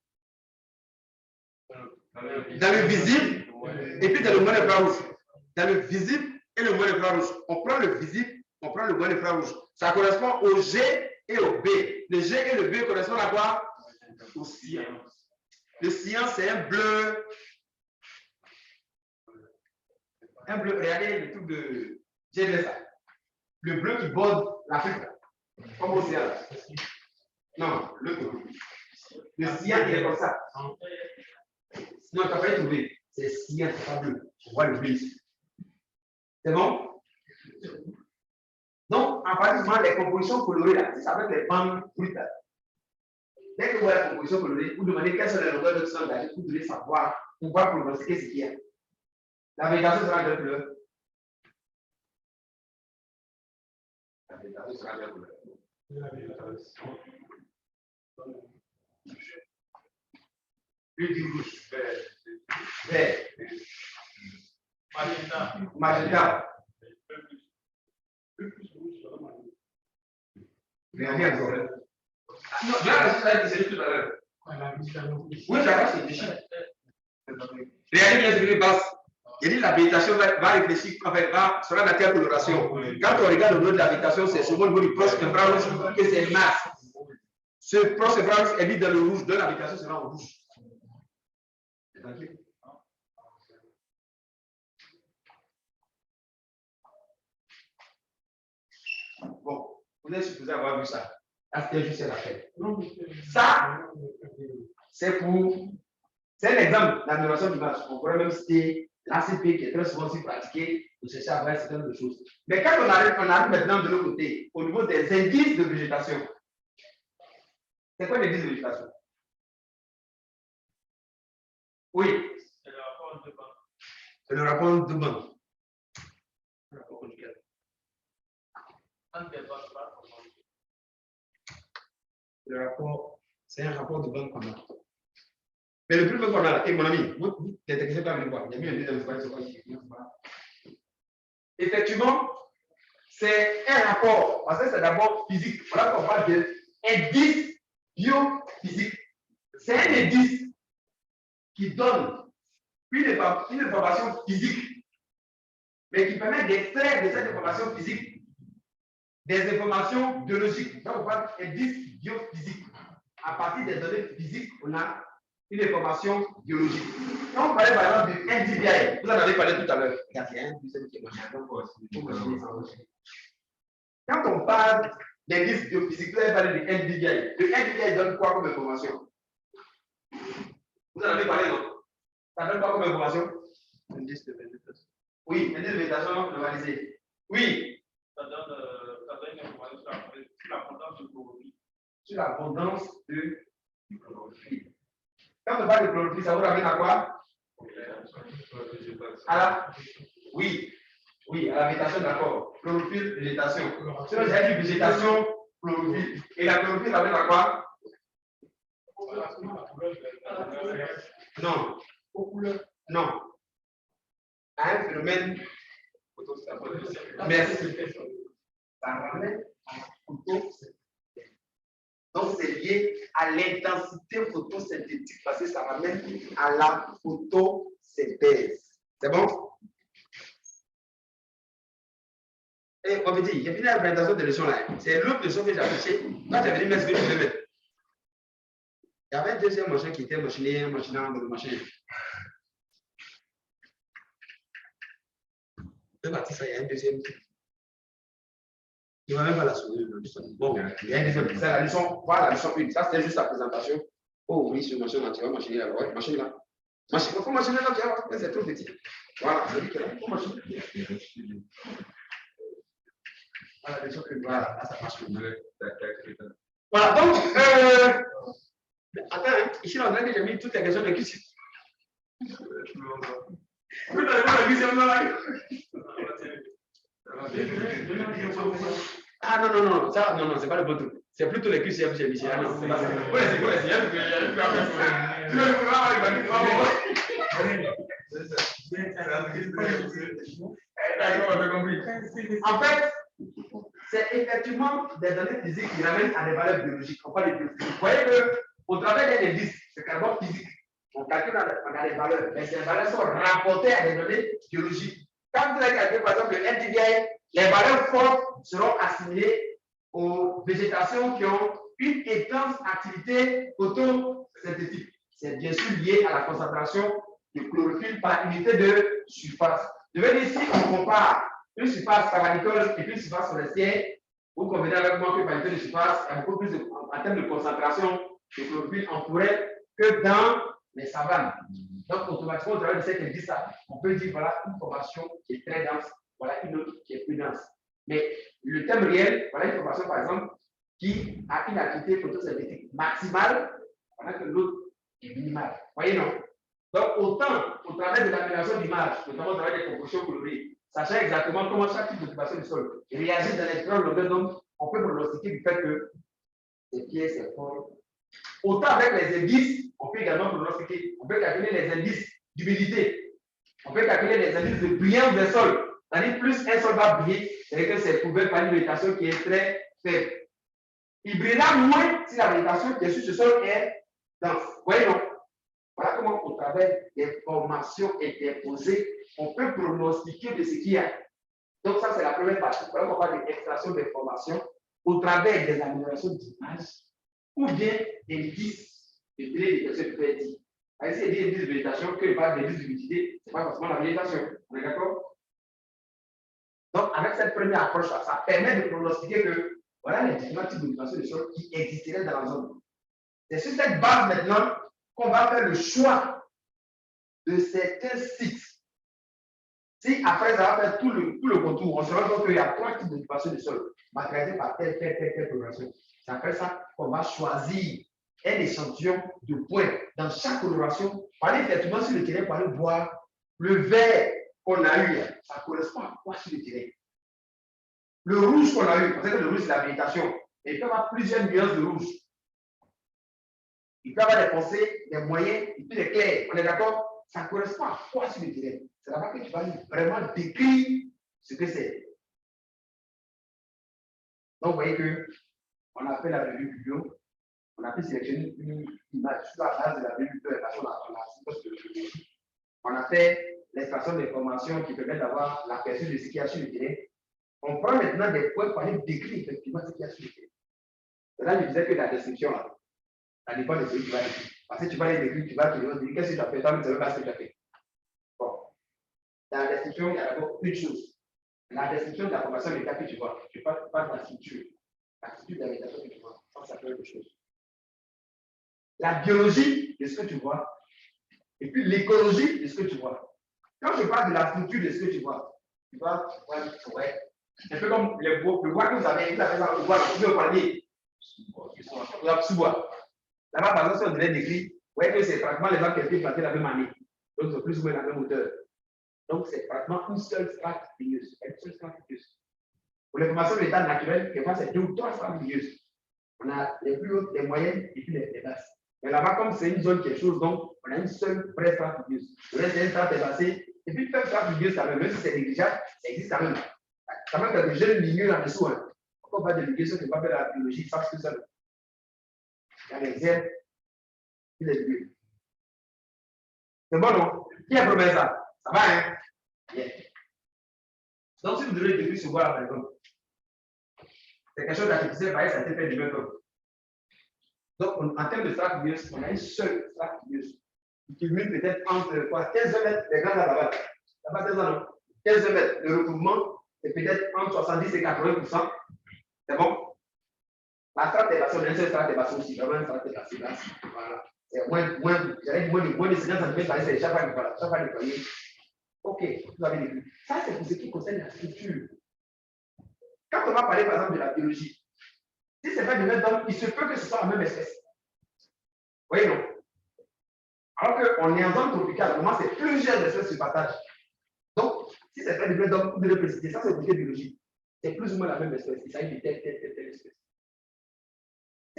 Dans le visible et puis dans le moyen infrarouge. Dans le visible et le moyen infrarouge. On prend le visible, on prend le moyen infrarouge. Ça correspond au G et au B. Le G et le B correspondent à quoi? Au cyan. Le cyan, c'est un bleu. Un bleu, regardez le truc de GLSA. Le bleu qui borde l'Afrique. Comme océan. Non, le cyan, il est comme ça. Sinon, tu n'as pas trouvé. C'est cyan, c'est pas bleu. On voit le bleu ici. C'est bon? Donc, en particulier, les compositions colorées, là, c'est avec les bandes brutales. Dès que vous voyez la composition colorée, vous demandez quelles sont les longueurs de sang d'agir, vous devez savoir, pouvoir pronostiquer ce qu'il y a. La végétation sera de couleur. La végétation sera de couleur. Plus du rouge, vert, magenta. Rien encore. Non, là, c'est tout à l'heure. Oui, j'arrache les déchets. Regardez bien ce que je passe. Il dit l'habitation va réfléchir, sera dans quelle coloration. Quand on regarde le bleu de l'habitation, c'est souvent le bleu du proche infrarouge que c'est masse. Ce proche infrarouge est mis dans le rouge, de l'habitation sera en rouge. Bon, vous êtes supposé avoir vu ça. C'était juste la fête. Ça, c'est un exemple d'amélioration d'image. On pourrait même citer l'ACP qui est très souvent aussi pratiqué pour chercher à voir un certain nombre de choses. Mais quand on arrive maintenant de l'autre côté, au niveau des indices de végétation, c'est quoi l'indice de végétation? Oui. C'est le rapport de banque. C'est le rapport de banque. Le rapport, c'est un rapport de banque qu'on a. Mais le plus qu'on a là, et mon ami, vous n'intégrez pas à voir. Il y a mis un deuxième effectivement, c'est un rapport, parce que c'est d'abord physique. Voilà qu'on parle d'indice biophysique. C'est un indice qui donne une information physique, mais qui permet d'extraire de cette information physique des informations biologiques. Donc, on parle d'indice biophysique. À partir des données physiques, on a une information biologique. Quand on parlait par exemple du NDVI, vous en avez parlé tout à l'heure. Quand on parle d'indice biophysique, vous avez parlé du NDVI. Le NDVI donne quoi comme information? Vous en avez parlé, non? Ça donne quoi comme information? Indice de végétation. Oui, indice de végétation globalisé. Oui. Ça donne une information sur l'abondance de chlorophylle. Sur l'abondance de chlorophylle. Quand on parle de chlorophylle, ça vous ramène à quoi? À la... Oui, à la végétation, d'accord. Chlorophylle, végétation. Sinon, j'ai dit végétation, chlorophylle. Et la chlorophylle ramène à quoi? Non. Non. À un phénomène. Merci. Ça ramène à la photosynthèse. Donc, c'est lié à l'intensité photosynthétique parce que ça ramène à la photosynthèse. C'est bon? Et on me dit, j'ai fini la présentation de leçon là. C'est l'autre leçon que j'ai affichée. Quand j'ai venu mettre ce que je devais mettre. Il y avait un deuxième machin qui était machiné dans le machin. Je vais partir ça, il y a un deuxième. Il ne va même pas la souris. Bon, il y a un deuxième. C'est la leçon. Voilà la leçon 1. Ça, c'était juste la présentation. Oh oui, ce machin-là, tu vas machiner là. Ouais, machine là. Il faut machiner là, tu vois. C'est trop petit. Voilà, je dis que là, il faut machiner. Voilà, leçon 1. Voilà, là, ça marche. Voilà, donc, attends, hein, ici, on a déjà mis toutes les questions de QC. Vous n'avez pas la vision là. Ah non, ça, non, c'est pas le bon truc. C'est plutôt les QCM chez Michel. Ah non, c'est pas ça. En fait, c'est effectivement des données physiques qui ramènent à des valeurs biologiques. On parle de biophysique. Vous voyez qu'au travers d'un indice, c'est carbone physique. On calcule des valeurs, mais ces valeurs sont rapportées à des données biologiques. Quand vous avez calculé, par exemple, le NDVI, les valeurs fortes seront assimilées aux végétations qui ont une intense activité photosynthétique. C'est bien sûr lié à la concentration de chlorophylle par unité de surface. Je veux dire, si on compare une surface cavernicole et une surface forestière, vous convenez avec moi que par unité de surface, il y a beaucoup plus en termes de concentration de chlorophylle en forêt que dans les savanes. Donc, automatiquement, au travers de cet indice-là, on peut dire voilà une formation qui est très dense, voilà une autre qui est plus dense. Mais le thème réel, voilà une formation, par exemple, qui a une activité photosynthétique maximale, pendant que l'autre est minimale. Voyez, non? Donc, autant au travers de l'amélioration d'image, notamment au travers des compositions colorées, sachant exactement comment chaque type d'occupation du sol réagit dans les grandes longueurs d'onde, on peut pronostiquer du fait que ces pièces, c'est fort. Autant avec les indices, on peut également pronostiquer, on peut calculer les indices d'humidité, on peut calculer les indices de brillance des sols. C'est-à-dire, plus un sol va briller, c'est que c'est couvert par une végétation qui est très faible. Il brillera moins si la végétation qui est sur ce sol est Donc, voyons, voilà comment, au travers des formations interposées, on peut pronostiquer de ce qu'il y a. Donc, ça, c'est la première partie. Voilà comment on parle d'extraction d'informations au travers des améliorations d'image ou bien des indices de télédétection de dire. Ici, il y a des indices de végétation que parle des indices d'humidité, ce n'est pas forcément la végétation. On est d'accord? Donc, avec cette première approche-là, ça permet de pronostiquer que voilà les différents types d'occupation de sol qui existeraient dans la zone. C'est sur cette base maintenant qu'on va faire le choix de certains sites. Si après avoir fait tout le contour, on se rend compte qu'il y a 3 types d'occupation de sol, matérialisés par telle coloration. C'est après ça qu'on va choisir un échantillon de points dans chaque coloration, pour aller effectivement sur le terrain, pour aller voir le vert qu'on a eu, ça correspond à quoi sur le terrain. Le rouge qu'on a eu, parce que le rouge c'est la végétation, et il peut y avoir plusieurs nuances de rouge. Il peut y avoir des foncés, des moyens, et puis des clairs. On est d'accord? Ça correspond à quoi sur le terrain? C'est là-bas que tu vas vraiment décrire ce que c'est. Donc, vous voyez qu'on a fait la revue bio, on a pu sélectionner une image sur la base de la revue bio, on a fait l'extraction d'informations qui permettent d'avoir l'aperçu de ce qu'il y a sur le terrain. On prend maintenant des points pour aller décrire effectivement ce qu'il y a sur le terrain. Et là, je disais que la description, là, ça dépend de ce que tu vas décrire. Parce que tu vas les décrire, tu vas te dire qu'est-ce que tu as fait, toi, tu ne sais pas ce que tu as fait. Bon. Dans la description, il y a d'abord une chose. La description de la formation d'état que tu vois, tu ne parles pas de la structure. La structure de la méditation que tu vois, ça fait autre chose. La biologie de ce que tu vois, et puis l'écologie de ce que tu vois. Quand je parle de la structure de ce que tu vois, ouais, c'est un peu comme le bois que vous avez ça, le bois, vous pouvez parler. Sous-bois. Là-bas, par exemple, si on devait décrire, vous voyez que c'est pratiquement les gens qui ont été plantés la même année. Donc, c'est plus ou moins la même hauteur. Donc, c'est pratiquement une seule strate ligneuse. Pour les formations de l'état naturel, quelquefois, c'est 2 ou 3 strates ligneuses. On a les plus hautes, les moyennes et puis les basses. Mais là-bas, comme c'est une zone quelque chose, donc, on a une seule vraie strate ligneuse. Le reste, c'est une strate herbacée. Et puis, faire strate ligneuse, ça même si c'est négligeable, ça existe quand même. Ça même que les jeunes ligneux là-dessous, hein. Pourquoi pas de ligneux, ceux qui ne vont pas faire la biologie, ils savent ce que c'est. Il y a les herbes, et les ligneux. C'est bon, non? Qui a promis ça? Ça va, hein? Yeah. Donc, si vous devez décrire ce bois, par exemple, c'est quelque chose d'artificiel, ça a été fait du même temps. Donc, en termes de strate ligneuse, on a une seule strate ligneuse qui culmine peut-être entre 15 mètres, les grands là-bas. Là-bas, 15 mètres. Le recouvrement, c'est peut-être entre 70 et 80%. C'est bon? La strate est basse, on a une seule strate est basse aussi. Vraiment, une strate est basse. Voilà. C'est moins de 50 cm, c'est chaque fois nettoyé. Ok, vous avez vu. Ça, c'est pour ce qui concerne la structure. Quand on va parler, par exemple, de la biologie, si c'est pas de même d'homme, il se peut que ce soit la même espèce. Vous voyez, non? Alors qu'on est en zone tropicale, au moins, c'est plusieurs espèces qui se partagent. Donc, si c'est pas de même d'homme, vous devez préciser, ça, c'est pour biologie. C'est plus ou moins la même espèce. Il s'agit de telle espèce.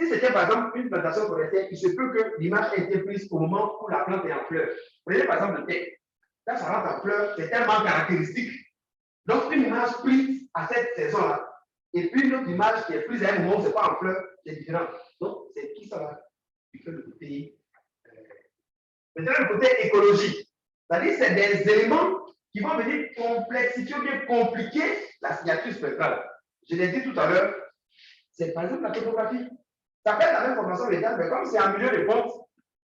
Si c'était par exemple une plantation forestière, il se peut que l'image ait été prise au moment où la plante est en fleur. Prenez par exemple le thé. Là, ça rentre en fleur, c'est tellement caractéristique. Donc, une image prise à cette saison-là, et puis une autre image qui est prise à un moment où ce n'est pas en fleur, c'est différent. Donc, c'est tout ça là qui fait le côté. Maintenant, le côté écologique. C'est-à-dire c'est des éléments qui vont venir complexifier ou bien compliquer la signature spectrale. Je l'ai dit tout à l'heure, c'est par exemple la topographie. Ça peut être la même formation végétale, mais comme c'est un milieu de pente,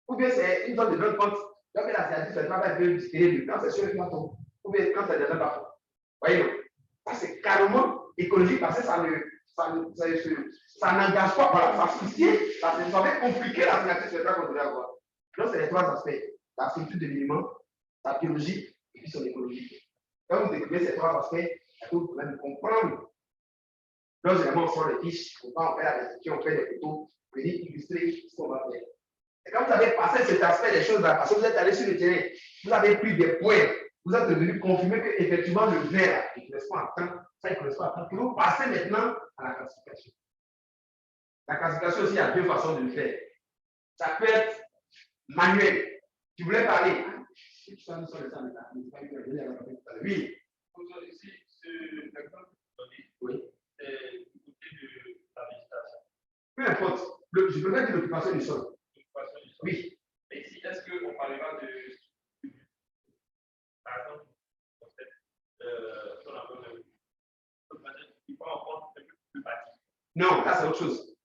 ou bien c'est une zone de grande pente, donc la signature spectrale va être différée quand c'est sur le plateau, ou bien quand c'est dans un bas-fond. Voyez, ça c'est carrément écologique parce que ça n'engage pas, voilà, ça soucie, ça va compliquer la signature spectrale qu'on devrait avoir. Donc, c'est les 3 aspects. La structure de l'élément, sa biologie et puis son écologie. Quand vous découvrez ces 3 aspects, vous pouvez comprendre. Donc, généralement, on sort les fiches, on va en faire la description, on fait des photos, pour illustrer ce qu'on va faire. Et quand vous avez passé cet aspect des choses là, parce que vous êtes allé sur le terrain, vous avez pris des points, vous êtes devenu confirmer qu'effectivement le vert, il ne correspond à temps, ça il correspond à temps. Pour vous passer maintenant à la classification. La classification aussi, il y a 2 façons de le faire. Ça peut être manuel. Tu voulais parler. Oui. Ici, ce exemple Oui. c'est du côté de la végétation. Peu importe. Je préfère dire l'occupation du sol. il prend en compte le bâti. Non, là, c'est autre chose.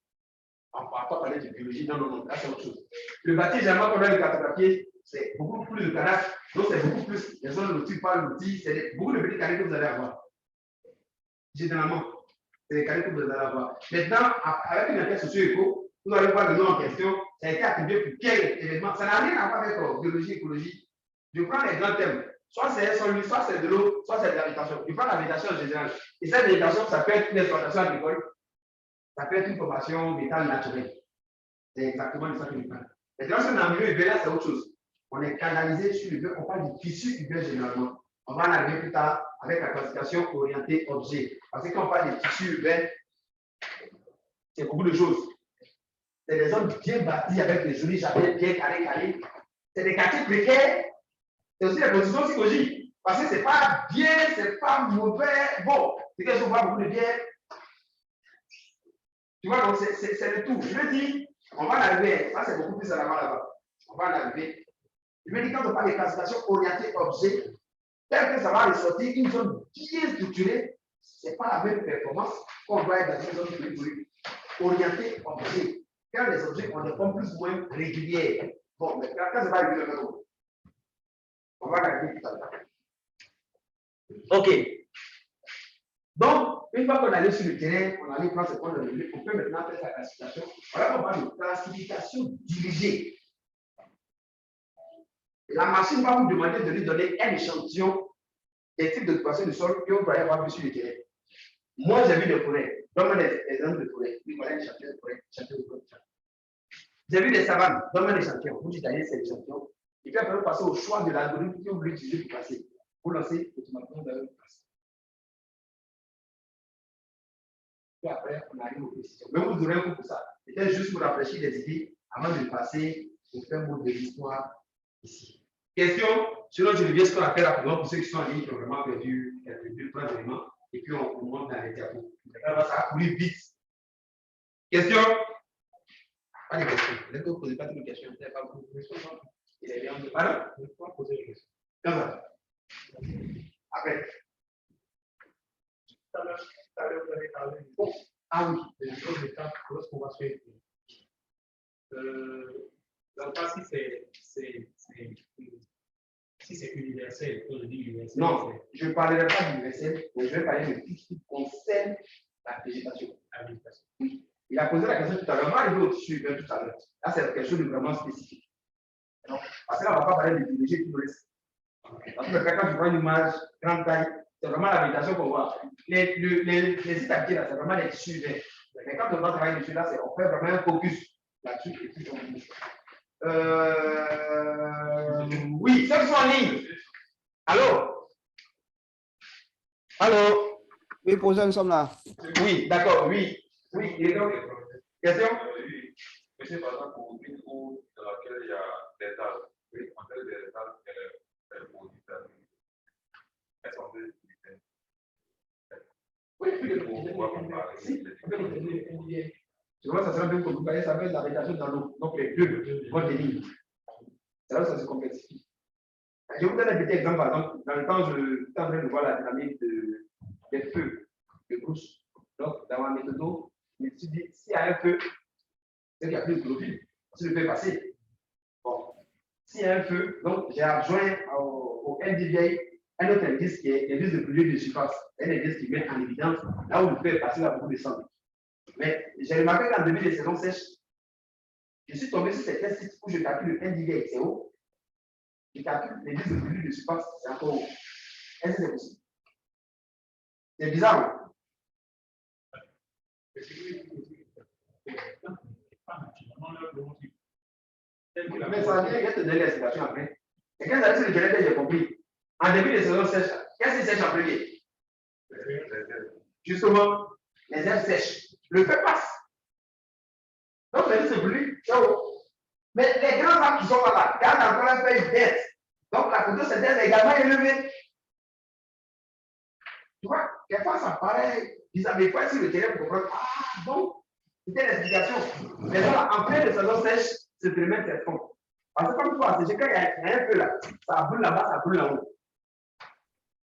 On ne va pas parler de biologie. Non, non, non, là, c'est autre chose. Le bâti, généralement, quand on a le cartographie, c'est beaucoup plus de cadastre. Donc, c'est beaucoup plus. Les zones l'outil par l'outil, c'est beaucoup de petits carrés que vous allez avoir. Généralement, c'est les carrés que vous allez avoir. Maintenant, avec une enquête socio-éco, vous allez voir le nom en question. Ça a été attribué pour quel événement. Ça n'a rien à voir avec biologie, écologie. Je prends les grands thèmes. Soit c'est un solide, soit c'est de l'eau, soit c'est de l'habitation. Je prends l'habitation en général. Et cette habitation, ça peut être une exploitation agricole, ça peut être une formation métal naturelle. C'est exactement ça que je parle. Maintenant, si on est en milieu urbain, là, c'est autre chose. On est canalisé sur l'urbain, on parle du tissu urbain généralement. On va en arriver plus tard avec la classification orientée objet. Parce que quand on parle de tissu urbain, c'est beaucoup de choses. C'est des zones bien bâties avec des jolis jardins bien carrés. C'est des quartiers précaires. C'est aussi la position psychologique. Parce que ce n'est pas bien, ce n'est pas mauvais. Bon, c'est quelque chose qu'on voit beaucoup de bien. Tu vois, donc c'est le tout. Je veux dire, on va en arriver. Ça, c'est beaucoup plus à l'avant là-bas. On va en arriver. Je veux dire, quand on parle de classification orientée objet, tel que ça va ressortir une zone bien structurée, ce n'est pas la même performance qu'on va être dans une zone plus orientée objet. Quand les objets ont des formes plus ou moins régulières. Bon, mais quand ça va arriver le même. On va regarder tout à l'heure. OK. Donc, une fois qu'on allait sur le terrain, on allait prendre ce point de vue, on peut maintenant faire sa classification. Voilà, on parle de classification dirigée. La machine va vous demander de lui donner un échantillon des types d'occupation du sol que vous pourriez avoir vu sur le terrain. Moi, j'ai vu des forêts. Donne-moi des exemples de forêts. Oui, voilà un échantillon de forêt. J'ai vu des savanes. Donne-moi des échantillons. Vous détaillez ces échantillons. Et puis après, vous passez au choix de l'algorithme que vous voulez utiliser pour passer. Vous lancez automatiquement dans le passé. Puis après, on arrive aux précisions. Mais vous aurez un coup pour ça. C'était juste pour rafraîchir des idées avant de passer au fin mot de l'histoire ici. Question, sinon je reviens ce qu'on a fait rapidement pour ceux qui sont en ligne, qui ont vraiment perdu quelques 2-3 éléments, et puis on monte dans les diapos. Ça va courir vite. Question? Pas de questions. Vous ne posez pas toutes les questions. Vous n'avez pas beaucoup de questions. Il est bien de. Pardon? Je ne peux pas poser les questions. Après. Tout à l'heure, vous avez parlé de Ah oui. des choses d'étape lorsqu'on va se faire. Donc, pas si c'est universel, quand je dis universel. Non, je ne parlerai pas d'universel, mais je vais parler de tout ce qui concerne la végétation. Oui. Il a posé la question tout à l'heure. On va arriver au-dessus tout à l'heure. Là, c'est quelque chose de vraiment spécifique. Donc, parce que là, on ne va pas parler de biologie tout le reste. Parce que quand je vois une image grande taille, c'est vraiment la végétation qu'on voit. Les sites habitués, là, c'est vraiment les tissus verts. Mais quand on va travailler dessus, là, on fait vraiment un focus là-dessus et puis on bouge. Oui, ceux qui sont en ligne. Allô? Allô? Oui, pour ça, nous sommes là. Oui, d'accord, oui. Oui, et donc, question? Oui, monsieur, par exemple, pour une eau dans laquelle il y a des arbres, en fait, des arbres, pour elles sont deux. Oui, tu vois, ça sera bien pour vous voyez, ça fait de la végétation dans l'eau. Donc, les deux vont des lignes. C'est là où ça se complexifie. Je vous donne un petit exemple, par exemple, dans le temps, je suis en train de voir la dynamique des feux de brousse. Donc, dans ma méthode, je me suis dit, s'il y a un feu, c'est qu'il y a plus de chlorophylle. Si le feu est passé, bon, s'il y a un feu, donc j'ai adjoint au NDVI un autre indice qui est l'indice de brûlure de surface. Un indice qui met en évidence là où le feu est passé, là beaucoup de sang. Mais j'ai remarqué qu'en début de saison sèche, je suis tombé sur certains sites où je calcule le NDVI, c'est haut. Je calcule l'indice de brûlure de surface, c'est encore haut. Est-ce que c'est possible? C'est bizarre. Mais ça vient, je vais te donner l'explication après. Et quand ça dit le Québec, j'ai compris. En début de saison sèche, qu'est-ce qui sèche en premier? Justement, les herbes sèches. Le feu passe. Donc, l'indice de brûlure, c'est haut. Mais les grands arbres qui sont là-bas, gardent encore un feuille verte. Donc, la photosynthèse est également élevée. Tu vois, quelquefois, ça paraît bizarre. Mais il faut être sur le terrain pour comprendre. Ah, bon, c'était l'explication. Mais là, en plein de saison sèche, se permettent cette forme. Parce que comme tu vois, c'est quand il y a un peu là, ça brûle là-bas, ça brûle là-haut.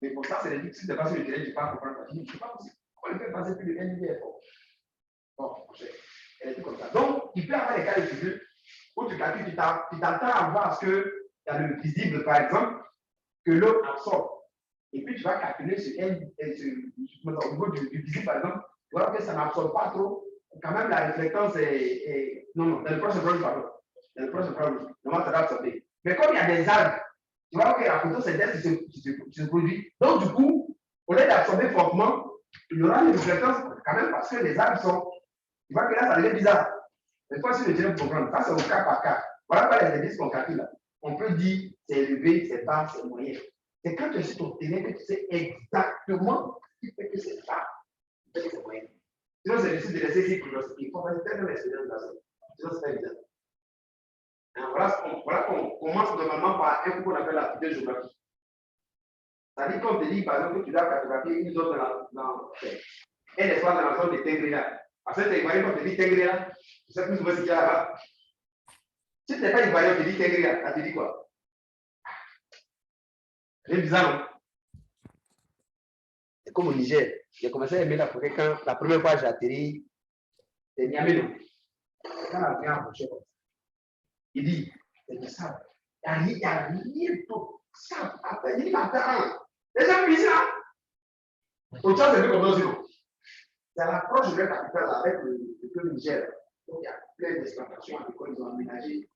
Mais pour ça, c'est des difficiles de passer le terrain, je ne peux pas comprendre. Je ne sais pas possible. On ne fait passer plus de 1 milliard. Bon, elle est tout comme ça. Donc, il peut y avoir des cas de figure où tu calcules, tu t'attends à voir ce qu'il y a le visible, par exemple, que l'eau absorbe. Et puis, tu vas calculer au niveau du visible, par exemple, tu vois que ça n'absorbe pas trop. Quand même, la réflectance est. Non, dans le prochain problème, pardon. Dans le prochain problème, normalement, ça va absorber. Mais comme il y a des algues, tu vois que la photosynthèse se produit. Donc, du coup, au lieu d'absorber fortement, il y aura une réflectance quand même parce que les algues sont. Tu vois que là, ça devient bizarre. Mais toi, si le télé programme, ça, c'est au cas par cas. Voilà pas les indices qu'on calcule là. On peut dire c'est élevé, c'est bas, c'est moyen. C'est quand tu es sur ton terrain que tu sais exactement ce qui fait que c'est bas, ce qui fait que c'est moyen. Sinon, c'est difficile de laisser qu'il faut faire tellement d'expérience dans ça. Sinon, c'est pas évident. Voilà qu'on commence normalement par un cours qu'on appelle la géographie. C'est-à-dire qu'on te dit, par exemple, que tu dois cartographier une zone dans un espace dans la zone de Tengrela. Parce que tu es ivoirien, quand tu dis Tengrela, tu sais plus souvent ce qu'il y a là-bas. Si tu n'es pas ivoirien, tu dis Tengrela, ça te dit quoi? C'est bizarre, non? C'est comme au Niger. J'ai commencé à aimer la forêt quand la première fois j'ai atterri, c'est Niamey. Quand l'avion a approché comme ça, il dit, c'est du sable. Il n'y a rien de tout. Sable, après, il dit, attends, les gens me disent là. Au Tchad, c'est plus comme ça aussi, non? C'est à l'approche de la capitale avec le Niger. Donc, il y a plein d'exploitations à l'école, ils ont aménagé.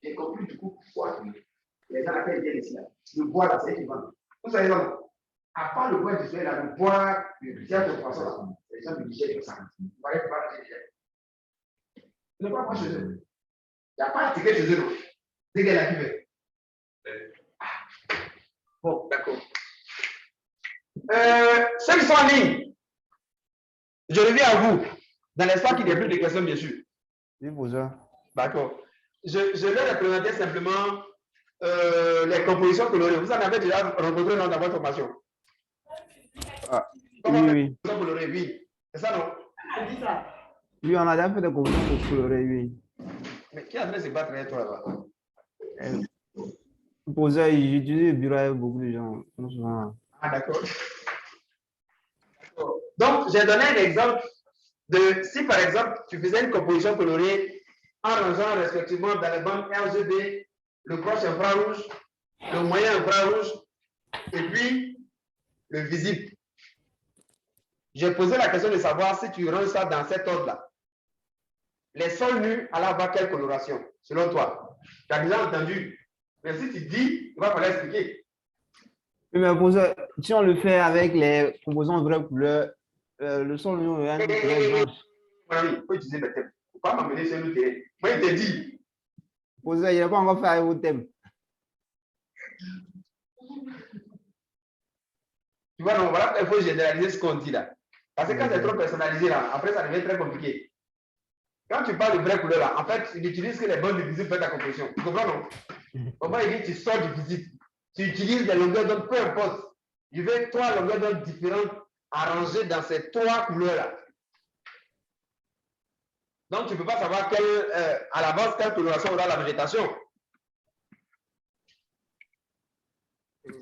J'ai compris du coup pourquoi les gens appellent bien ici. Le bois, là, c'est équivalent. Vous savez, non? À part le bois du soleil, là, le bois, le théâtre de poisson, là, les gens du Niger, tout ça. Vous voyez, pas le Niger. Ce n'est pas moi chez eux. Il n'y a pas de ticket chez eux, non? C'est qu'elle a fait. Bon, d'accord. Ceux qui sont en ligne, je reviens à vous. Dans l'espace qu'il n'y a plus de questions, bien sûr. Oui, bonjour. D'accord. Je vais représenter simplement les compositions colorées. Vous en avez déjà rencontré dans votre formation? Ah, oui. Colorées, oui. C'est ça, non? Oui, on a déjà fait des compositions colorées, oui. Mais qui a fait se battre avec toi là-bas? Pour ça, j'utilise le bureau avec beaucoup de gens. Ah, d'accord. Donc, j'ai donné un exemple de si par exemple tu faisais une composition colorée en rangeant respectivement dans les bandes RGB, le proche infrarouge, le moyen infrarouge et puis le visible. J'ai posé la question de savoir si tu ranges ça dans cet ordre-là. Les sols nus, alors avoir quelle coloration, selon toi? Tu as déjà entendu. Mais si tu dis, il va falloir expliquer. Oui, mais pour ça, si on le fait avec les composants vraies couleurs, le sol nu est une couleur blanche. Oui, il faut utiliser le thème. Il ne faut pas m'amener sur le terrain. Moi, il te dit. Pour ça, il n'y a pas encore fait avec vos thèmes. Tu vois, donc voilà, il faut généraliser ce qu'on dit là. Parce que quand c'est trop personnalisé là, après ça devient très compliqué. Quand tu parles de vraie couleur là, en fait, tu n'utilises que les bandes de visible pour ta composition. Tu comprends, non? Comment il dit, tu sors du visible. Tu utilises des longueurs d'onde, peu importe. Je veux 3 longueurs d'onde différentes arrangées dans ces 3 couleurs là. Donc, tu ne peux pas savoir à l'avance quelle coloration aura la végétation.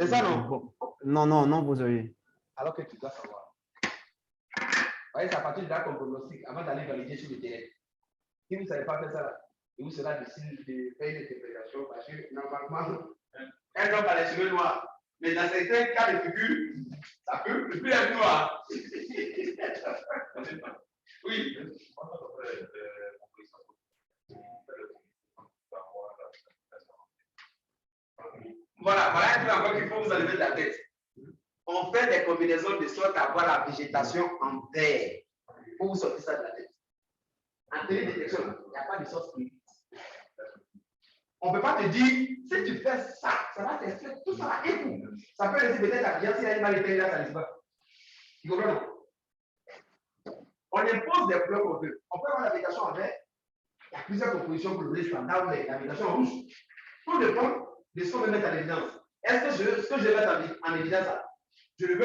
C'est ça, non? Non, vous avez. Alors que tu dois savoir. Vous voyez, c'est à partir de là qu'on pronostique avant d'aller valider sur le terrain. Si vous ne savez pas faire ça, là, il vous sera difficile de faire une interprétation parce que normalement, un homme a les cheveux noirs. Mais dans certains cas de figure, ça peut plus être noir. Oui. Voilà un truc encore qu'il faut vous enlever de la tête. On fait des combinaisons de sorte à avoir la végétation en vert. Il faut vous sortir ça de la tête. En télédétection, il n'y a pas de source plus. On ne peut pas te dire, si tu fais ça, ça va t'extraire tout ça là et tout. Ça peut laisser peut-être la cliente, si elle va l'éteindre là, ça ne laisse pas. Tu comprends, non? On impose des couleurs qu'on veut. On peut avoir la végétation en vert. Il y a plusieurs compositions pour le standard ou la végétation en rouge. Tout dépend de ce qu'on veut mettre en évidence. Est-ce que ce que je vais mettre en évidence, je le veux